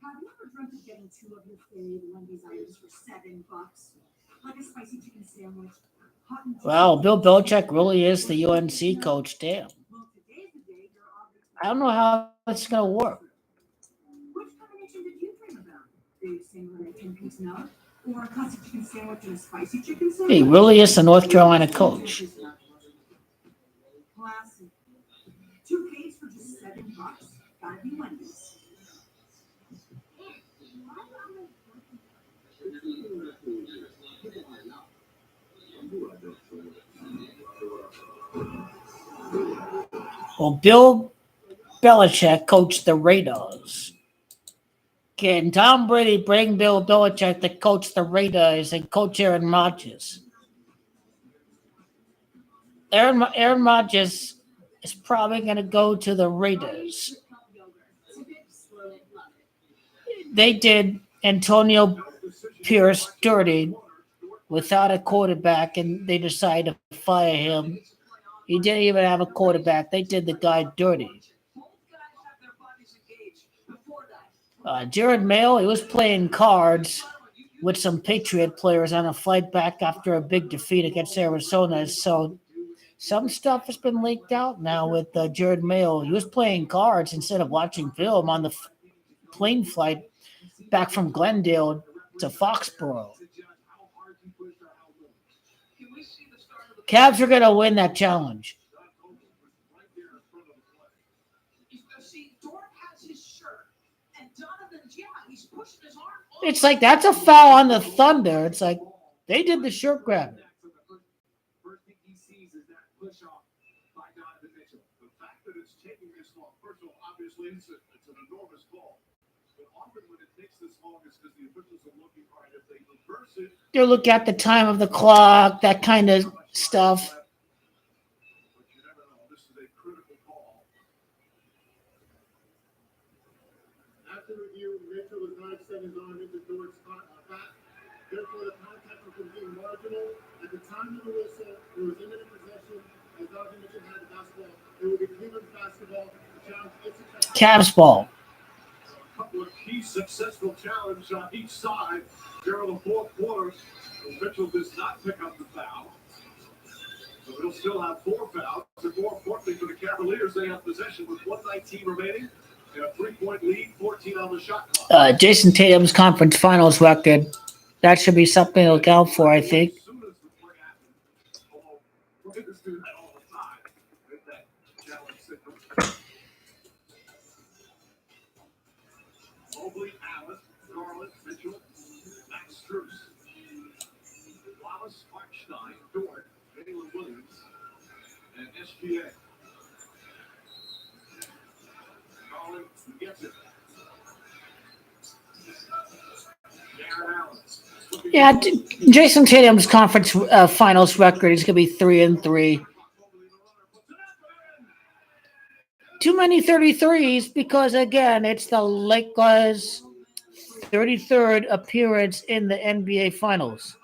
Have you ever dreamt of getting 2 of your favorite Wendy's items for $7? Like a spicy chicken sandwich. Wow, Bill Belichick really is the UNC coach. Damn. I don't know how it's going to work. Which combination did you dream about? The single 10-piece nug? Or a classic chicken sandwich and a spicy chicken sandwich? He really is the North Carolina coach. Classic. 2 cakes for just $7. Gotta be Wendy's. Well, Bill Belichick coached the Raiders. Can Tom Brady bring Bill Belichick to coach the Raiders and coach Aaron Rodgers? Aaron Rodgers is probably going to go to the Raiders. They did Antonio Pierce dirty without a quarterback, and they decided to fire him. He didn't even have a quarterback. They did the guy dirty. Jared Mayo, he was playing cards with some Patriot players on a flight back after a big defeat against Arizona. So some stuff has been leaked out now with Jared Mayo. He was playing cards instead of watching film on the plane flight back from Glendale to Foxborough. Cavs are going to win that challenge. It's like that's a foul on the Thunder. It's like they did the shirt grab. First thing he sees is that push off by Donovan Mitchell. The fact that it's taking this long, first of all, obviously it's an enormous call. But often when it takes this long, it's because the officials are looking hard. If they reverse it, They'll look at the time of the clock, that kind of stuff. but you never know. This is a critical call. After review, Mitchell was not extending his arm into Dort's back. Therefore, the contact was deemed marginal. At the time of the whistle, there was imminent possession. As Donovan Mitchell had the basketball, it will be Cleveland's basketball. The challenge is successful. Cavs ball. A couple of key successful challenges on each side. Here in the fourth quarter, Mitchell does not pick up the foul. So they'll still have 4 fouls. And more importantly for the Cavaliers, they have possession with 1:19 remaining. And a 3-point lead, 14 on the shot clock. Jason Tatum's conference finals record. That should be something to look out for, I think. As soon as the play happens, although Lakers do that all the time with that challenge signal. Mobley, Alice, Garland, Mitchell, Max Strus, Wallace, Hartstein, Dort, Taylor Williams, and SGA. Garland gets it. Darren Allen. Yeah, Jason Tatum's conference finals record is going to be 3-3. Too many 33s because, again, it's the Lakers 33rd appearance in the NBA Finals.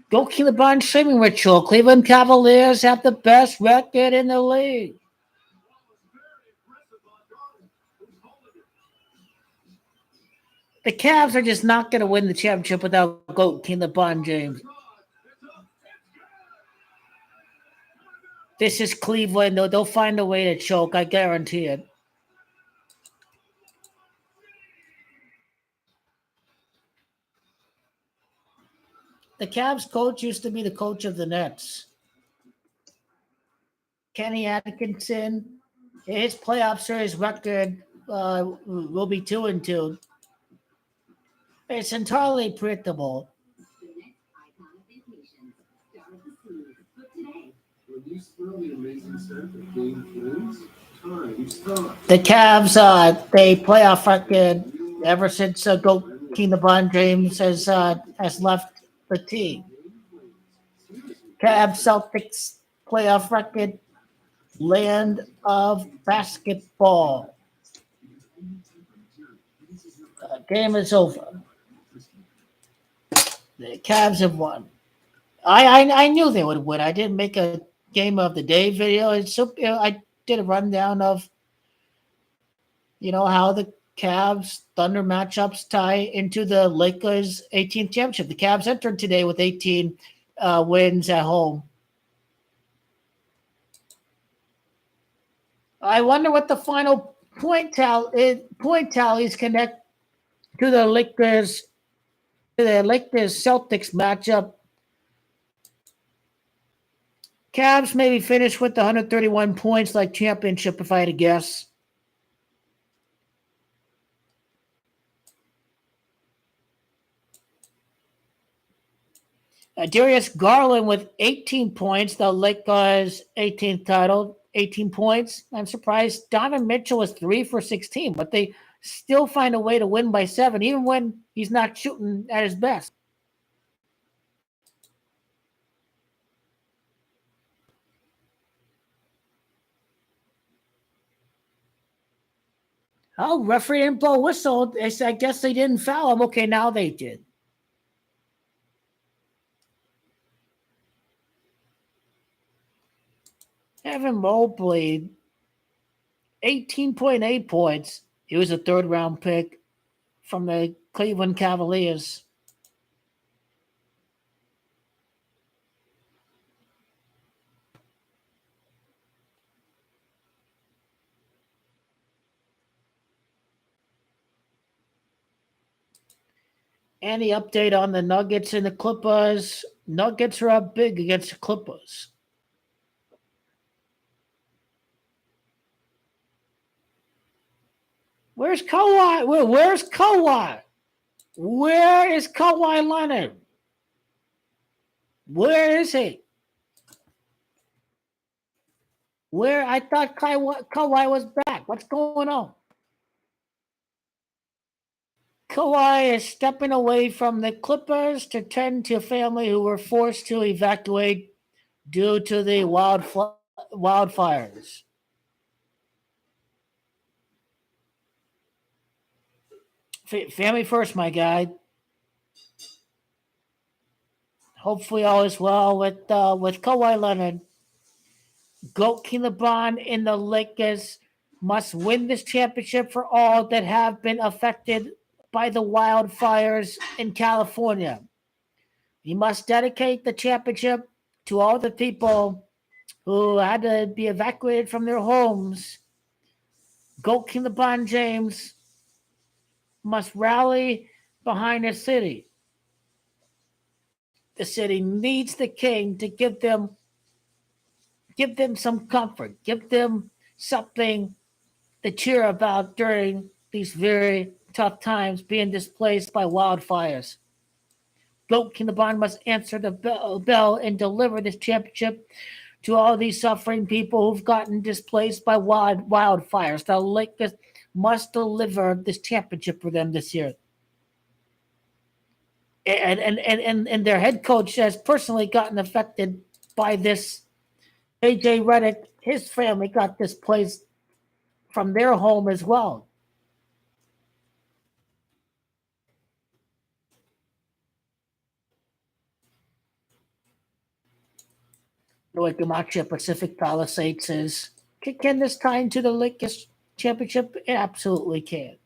Go Keelan swimming ritual. Cleveland Cavaliers have the best record in the league. The Cavs are just not going to win the championship without GOAT Keelan James. This is Cleveland. They'll find a way to choke. I guarantee it. The Cavs coach used to be the coach of the Nets. Kenny Atkinson, his playoff series record will be 2-2. It's entirely predictable. The Cavs, they playoff record ever since GOAT LeBron James has left the team. Cavs Celtics playoff record, land of basketball. Game is over. The Cavs have won. I knew they would win. I didn't make a game of the day video. I did a rundown of how the Cavs Thunder matchups tie into the Lakers 18th championship. The Cavs entered today with 18 wins at home. I wonder what the final point tallies connect to the Lakers Celtics matchup. Cavs maybe finish with 131 points like championship, if I had to guess. Darius Garland with 18 points, the Lakers' 18th title, 18 points. I'm surprised. Donovan Mitchell was 3 for 16, but they still find a way to win by 7, even when he's not shooting at his best. Oh, referee didn't blow a whistle. I guess they didn't foul him. Okay, now they did. Evan Mobley, 18.8 points. He was a third-round pick from the Cleveland Cavaliers. Any update on the Nuggets and the Clippers? Nuggets are up big against the Clippers. Where's Kawhi? Where's Kawhi? Where is Kawhi Leonard? Where is he? Where? I thought Kawhi was back. What's going on? Kawhi is stepping away from the Clippers to tend to a family who were forced to evacuate due to the wildfires. Family first, my guy. Hopefully all is well with Kawhi Leonard. GOAT LeBron in the Lakers must win this championship for all that have been affected by the wildfires in California. He must dedicate the championship to all the people who had to be evacuated from their homes. GOAT LeBron James must rally behind the city. The city needs the king to give them some comfort, give them something to cheer about during these very tough times being displaced by wildfires. GOAT LeBron must answer the bell and deliver this championship to all these suffering people who've gotten displaced by wildfires. The Lakers must deliver this championship for them this year. And their head coach has personally gotten affected by this. AJ Redick, his family got displaced from their home as well. Like Gamacha Pacific Palisades says, can this tie into the Lakers championship? It absolutely can.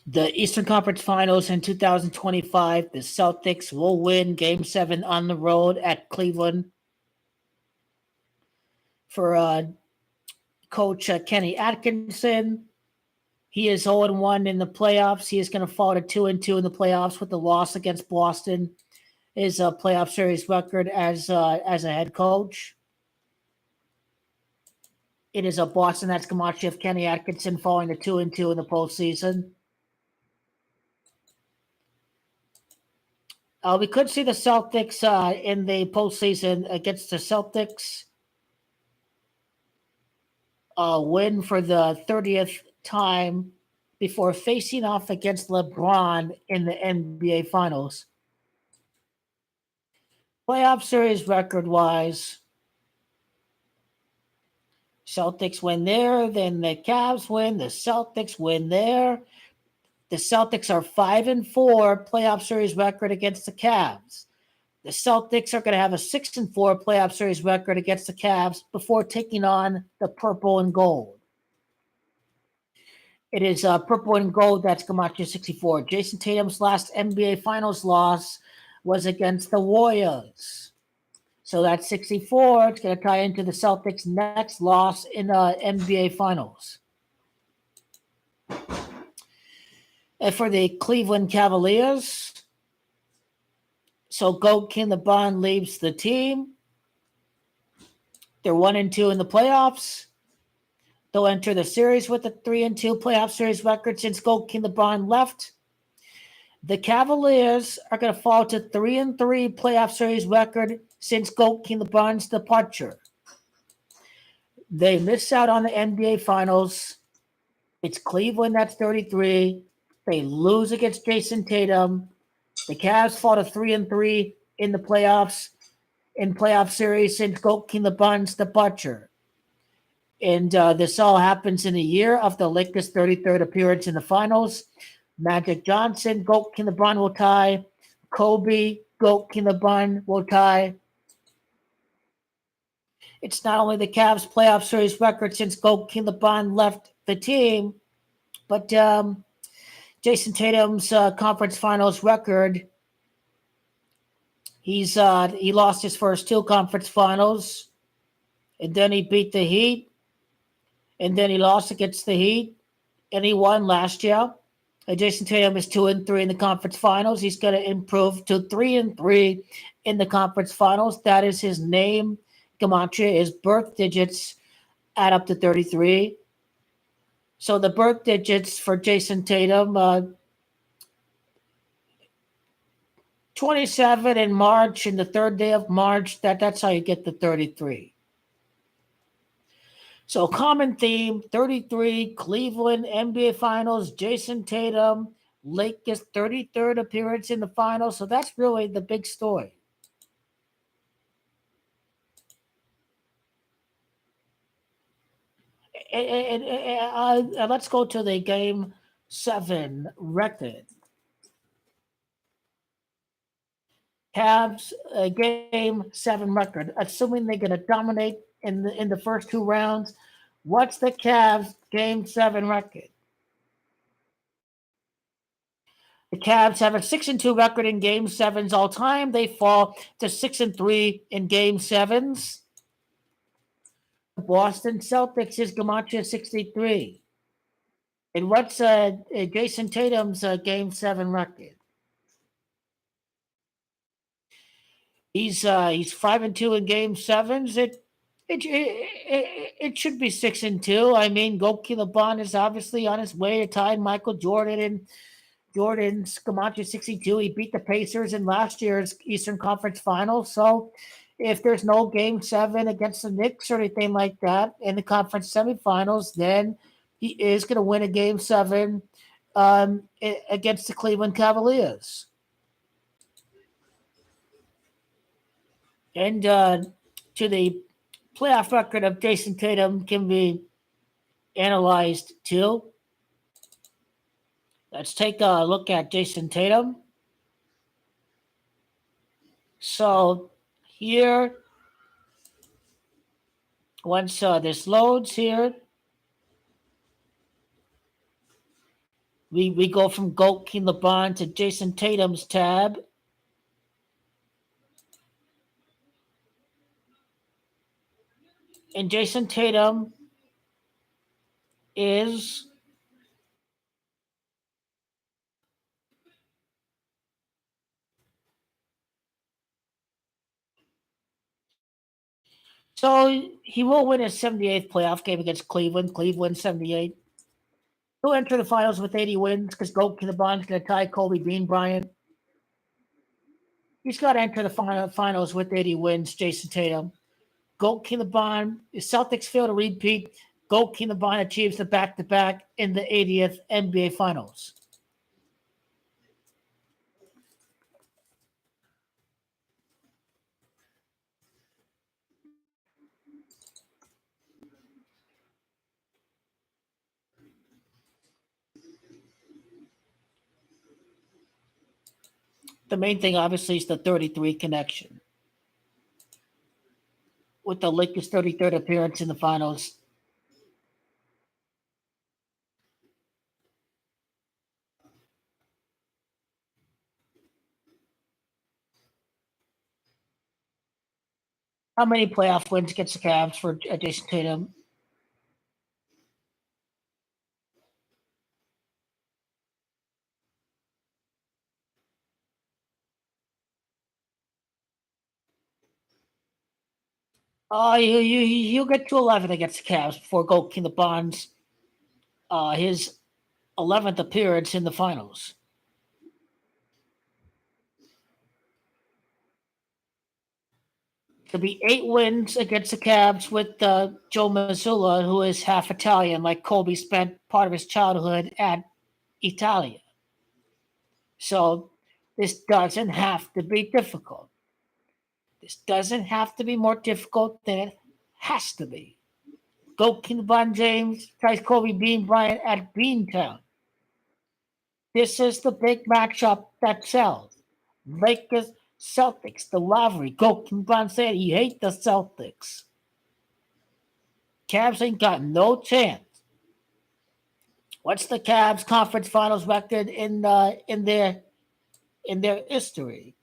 The Eastern Conference Finals in 2025, the Celtics will win Game 7 on the road at Cleveland for coach Kenny Atkinson. He is 0-1 in the playoffs. He is going to fall to 2-2 in the playoffs with the loss against Boston. His playoff series record as a head coach. It is a Boston that's Gamache of Kenny Atkinson falling to 2-2 in the postseason. We could see the Celtics in the postseason against the Celtics win for the 30th time before facing off against LeBron in the NBA Finals. Playoff series record-wise, Celtics win there, then the Cavs win, the Celtics win there. The Celtics are 5-4 playoff series record against the Cavs. The Celtics are going to have a 6-4 playoff series record against the Cavs before taking on the purple and gold. It is purple and gold that's Gamache 64. Jason Tatum's last NBA Finals loss was against the Warriors. So that's 64. It's going to tie into the Celtics' next loss in the NBA Finals. And for the Cleveland Cavaliers, so Goat King the Bond leaves the team. They're 1-2 in the playoffs. They'll enter the series with a 3-2 playoff series record since Goat King the Bond left. The Cavaliers are going to fall to 3-3 playoff series record since Goat King the Bond's departure. They miss out on the NBA Finals. It's Cleveland that's 33. They lose against Jason Tatum. The Cavs fall to 3-3 in the playoffs, in playoff series since Goat King the Bond's departure. And this all happens in a year of the Lakers' 33rd appearance in the finals. Magic Johnson, Goat King the Bond will tie. Kobe, Goat King the Bond will tie. It's not only the Cavs' playoff series record since Goat King the Bond left the team, but Jason Tatum's conference finals record. He lost his first two conference finals, and then he beat the Heat, and then he lost against the Heat, and he won last year. Jason Tatum is 2-3 in the conference finals. He's going to improve to 3-3 in the conference finals. That is his name. Gematria, his birth digits add up to 33. So the birth digits for Jason Tatum, 27 in March, and the third day of March, that's how you get the 33. So common theme, 33, Cleveland, NBA Finals, Jason Tatum, Lakers' 33rd appearance in the finals. So that's really the big story. And let's go to the game 7 record. Cavs game 7 record. Assuming they're going to dominate in the first 2 rounds, what's the Cavs game 7 record? The Cavs have a 6-2 record in game 7s all time. They fall to 6-3 in game 7s. The Boston Celtics is Gematria 63. And what's Jason Tatum's game 7 record? He's 5-2 in game 7s. It should be 6-2. I mean, Goki LeBron is obviously on his way to tie Michael Jordan and Jordan's Gematria 62. He beat the Pacers in last year's Eastern Conference Finals. So if there's no game 7 against the Knicks or anything like that in the conference semifinals, then he is going to win a game 7 against the Cleveland Cavaliers. And to the playoff record of Jason Tatum can be analyzed too. Let's take a look at Jason Tatum. So here, once this loads here, we go from Goki LeBron to Jason Tatum's tab. And Jason Tatum is so he will win his 78th playoff game against Cleveland. Cleveland 78. He'll enter the finals with 80 wins because Goki LeBron's going to tie Kobe Bean Bryant. He's got to enter the finals with 80 wins, Jason Tatum. Goki LeBron, if Celtics fail to repeat, Goki LeBron achieves the back-to-back in the 80th NBA Finals. The main thing, obviously, is the 33 connection. With the Lakers' 33rd appearance in the finals. How many playoff wins against the Cavs for Jason Tatum? He'll get to 11 against the Cavs before Goki LeBron's his 11th appearance in the finals. There'll be 8 wins against the Cavs with Joe Mazzulla, who is half Italian, like Kobe spent part of his childhood at Italia. So this doesn't have to be difficult. This doesn't have to be more difficult than it has to be. Goki LeBron James tries Kobe Bean Bryant at Beantown. This is the big matchup that sells. Lakers, Celtics, the rivalry. Goki LeBron said he hates the Celtics. Cavs ain't got no chance. What's the Cavs conference finals record in their history?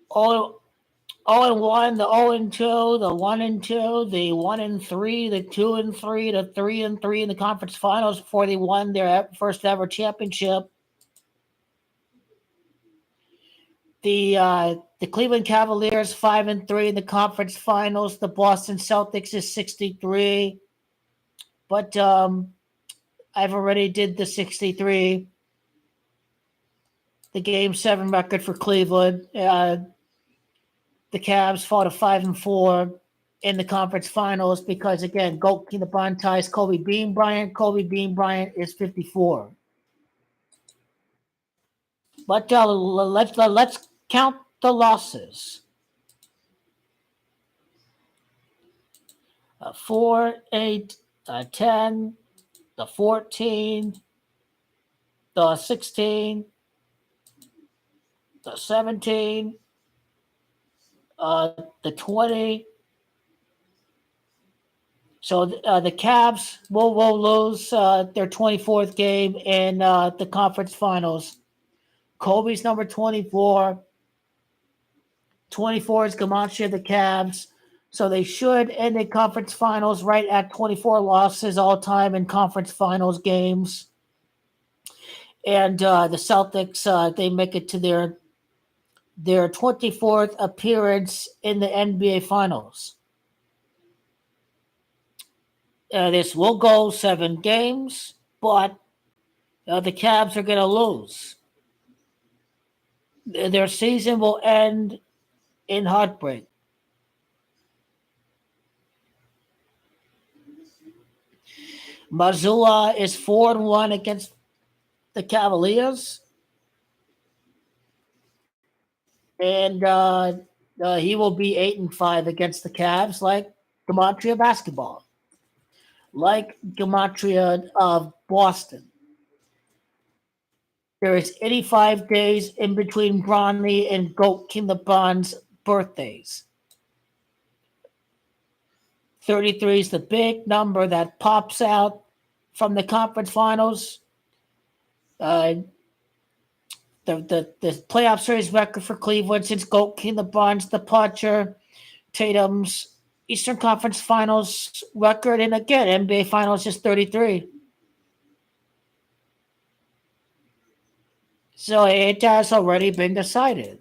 Oh, 0-1, the 0-2, the 1-2, the 1-3, the 2-3, the 3-3 in the conference finals before they won their first ever championship. The Cleveland Cavaliers 5-3 in the conference finals. The Boston Celtics is 63, but I've already did the 63. The game 7 record for Cleveland. the Cavs fall to 5-4 in the conference finals because again, Goat King the Bond ties Kobe Bean Bryant. Kobe Bean Bryant is 54. But let's count the losses. 4, 8, 10, the 14, the 16, the 17, the 20. So the Cavs will lose their 24th game in the conference finals. Kobe's number 24. 24 is Gematria of the Cavs. So they should end the conference finals right at 24 losses all time in conference finals games. And the Celtics, they make it to their 24th appearance in the NBA Finals. This will go 7 games, but the Cavs are going to lose. Their season will end in heartbreak. Mazzulla is 4-1 against the Cavaliers. And he will be 8-5 against the Cavs, like Gematria basketball, like Gematria of Boston. There is 85 days in between Bronny and Goat King the Bond's birthdays. 33 is the big number that pops out from the conference finals. The playoff series record for Cleveland since Goat King the Bond's departure. Tatum's Eastern Conference Finals record, and again, NBA Finals is 33. So it has already been decided.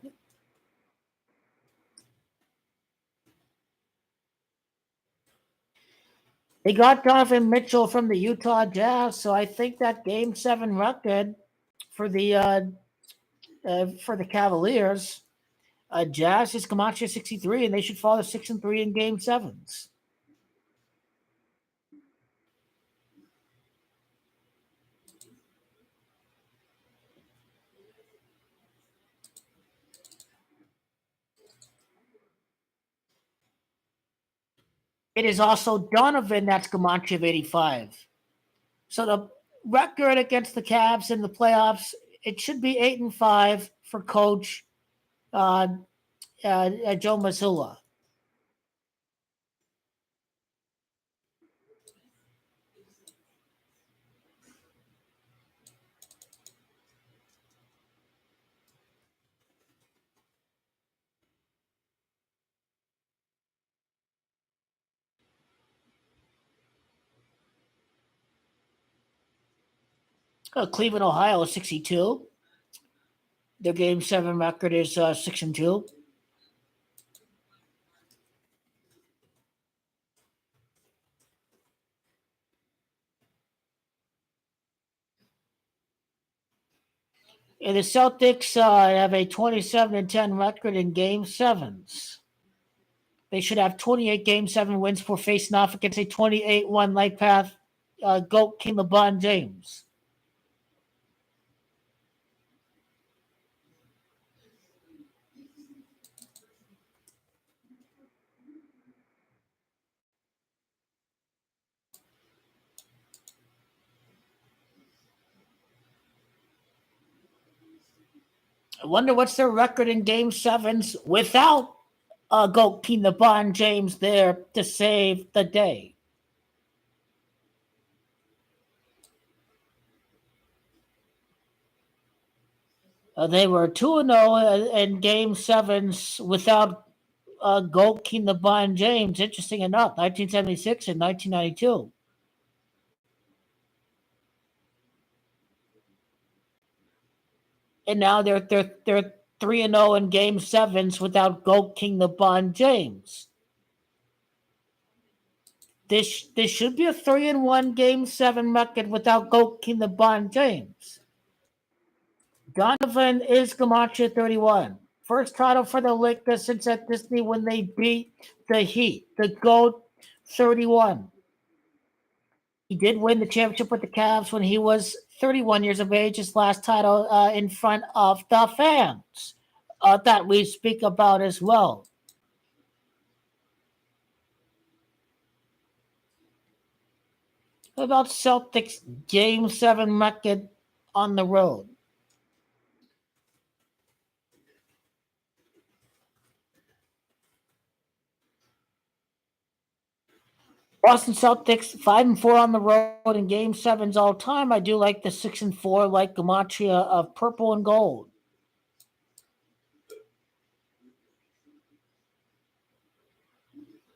They got Donovan Mitchell from the Utah Jazz, so I think that Game 7 record for the Cavaliers, Jazz is Gematria 63, and they should fall to 6-3 in Game 7s. It is also Donovan that's Gematria of 85. So the record against the Cavs in the playoffs, it should be 8-5 for Coach Joe Mazzulla. Cleveland, Ohio is 62. Their Game 7 record is 6-2. And the Celtics have a 27-10 record in Game 7s. They should have 28 Game 7 wins for facing off against a 28-1 light path Goat King LeBron James. I wonder what's their record in Game 7s without Goat King LeBron James there to save the day. They were 2-0 in Game 7s without Goat King LeBron James. Interesting enough, 1976 and 1992. And now they're 3-0 in Game 7s without Goat King LeBron James. This should be a 3-1 Game 7 record without Goat King LeBron James. Donovan is Gematria 31. First title for the Lakers since at Disney when they beat the Heat, the GOAT 31. He did win the championship with the Cavs when he was 31 years of age, his last title in front of the fans that we speak about as well. What about Celtics Game 7 record on the road? Boston Celtics 5-4 on the road in Game 7s all time. I do like the 6-4, like Gematria of purple and gold.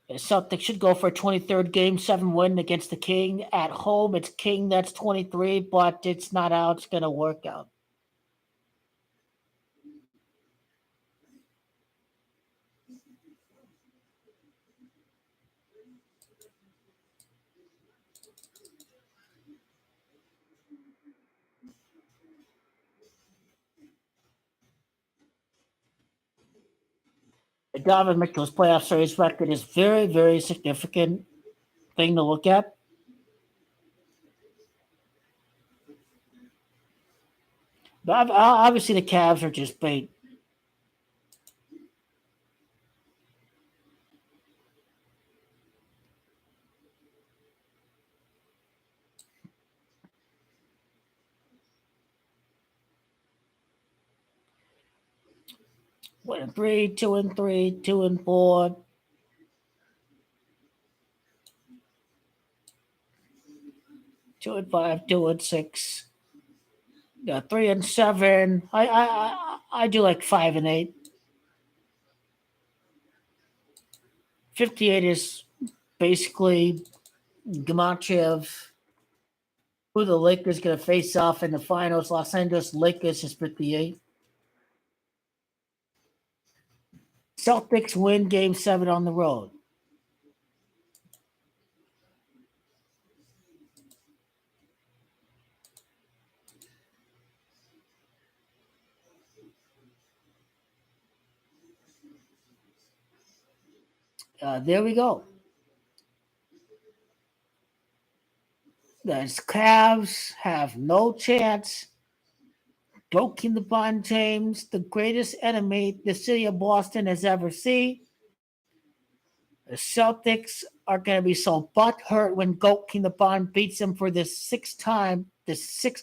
The Celtics should go for a 23rd Game 7 win against the King at home. It's King that's 23, but it's not how it's going to work out. Donovan Mitchell's playoff series record is very, very significant thing to look at. But obviously, the Cavs are just bait. One and three, 2-3, 2-4. Two and 5, 2-6. 3-7. I do like 5-8. 58 is basically Gematria of who the Lakers going to face off in the finals. Los Angeles Lakers is 58. Celtics win Game 7 on the road. There we go. The Cavs have no chance. Joking LeBron James, the greatest enemy the city of Boston has ever seen. The Celtics are going to be so butthurt when Joking LeBron beats them for the sixth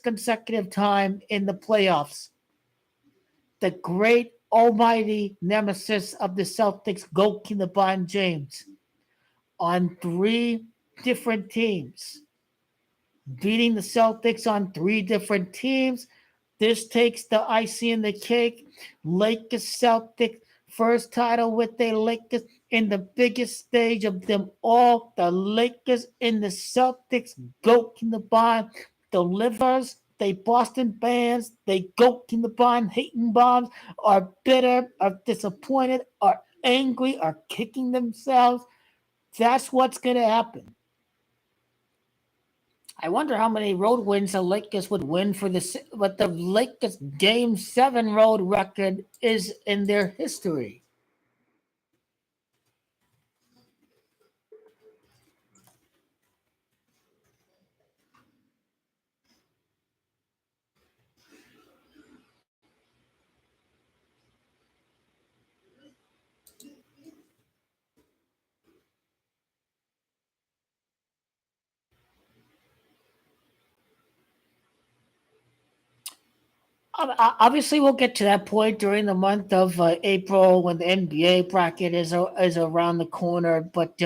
consecutive time in the playoffs. The great almighty nemesis of the Celtics, Joking LeBron James, on 3 different teams. Beating the Celtics on 3 different teams. This takes the icing in the cake. Lakers Celtics first title with the Lakers in the biggest stage of them all. The Lakers and the Celtics Joking LeBron delivers. They Boston fans, they Joking LeBron hating bombs, are bitter, are disappointed, are angry, are kicking themselves. That's what's going to happen. I wonder how many road wins the Lakers would win for this, what the Lakers Game 7 road record is in their history. Obviously, we'll get to that point during the month of April when the NBA bracket is around the corner. But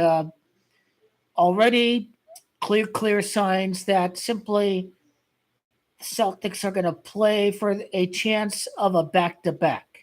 already, clear signs that simply Celtics are going to play for a chance of a back-to-back.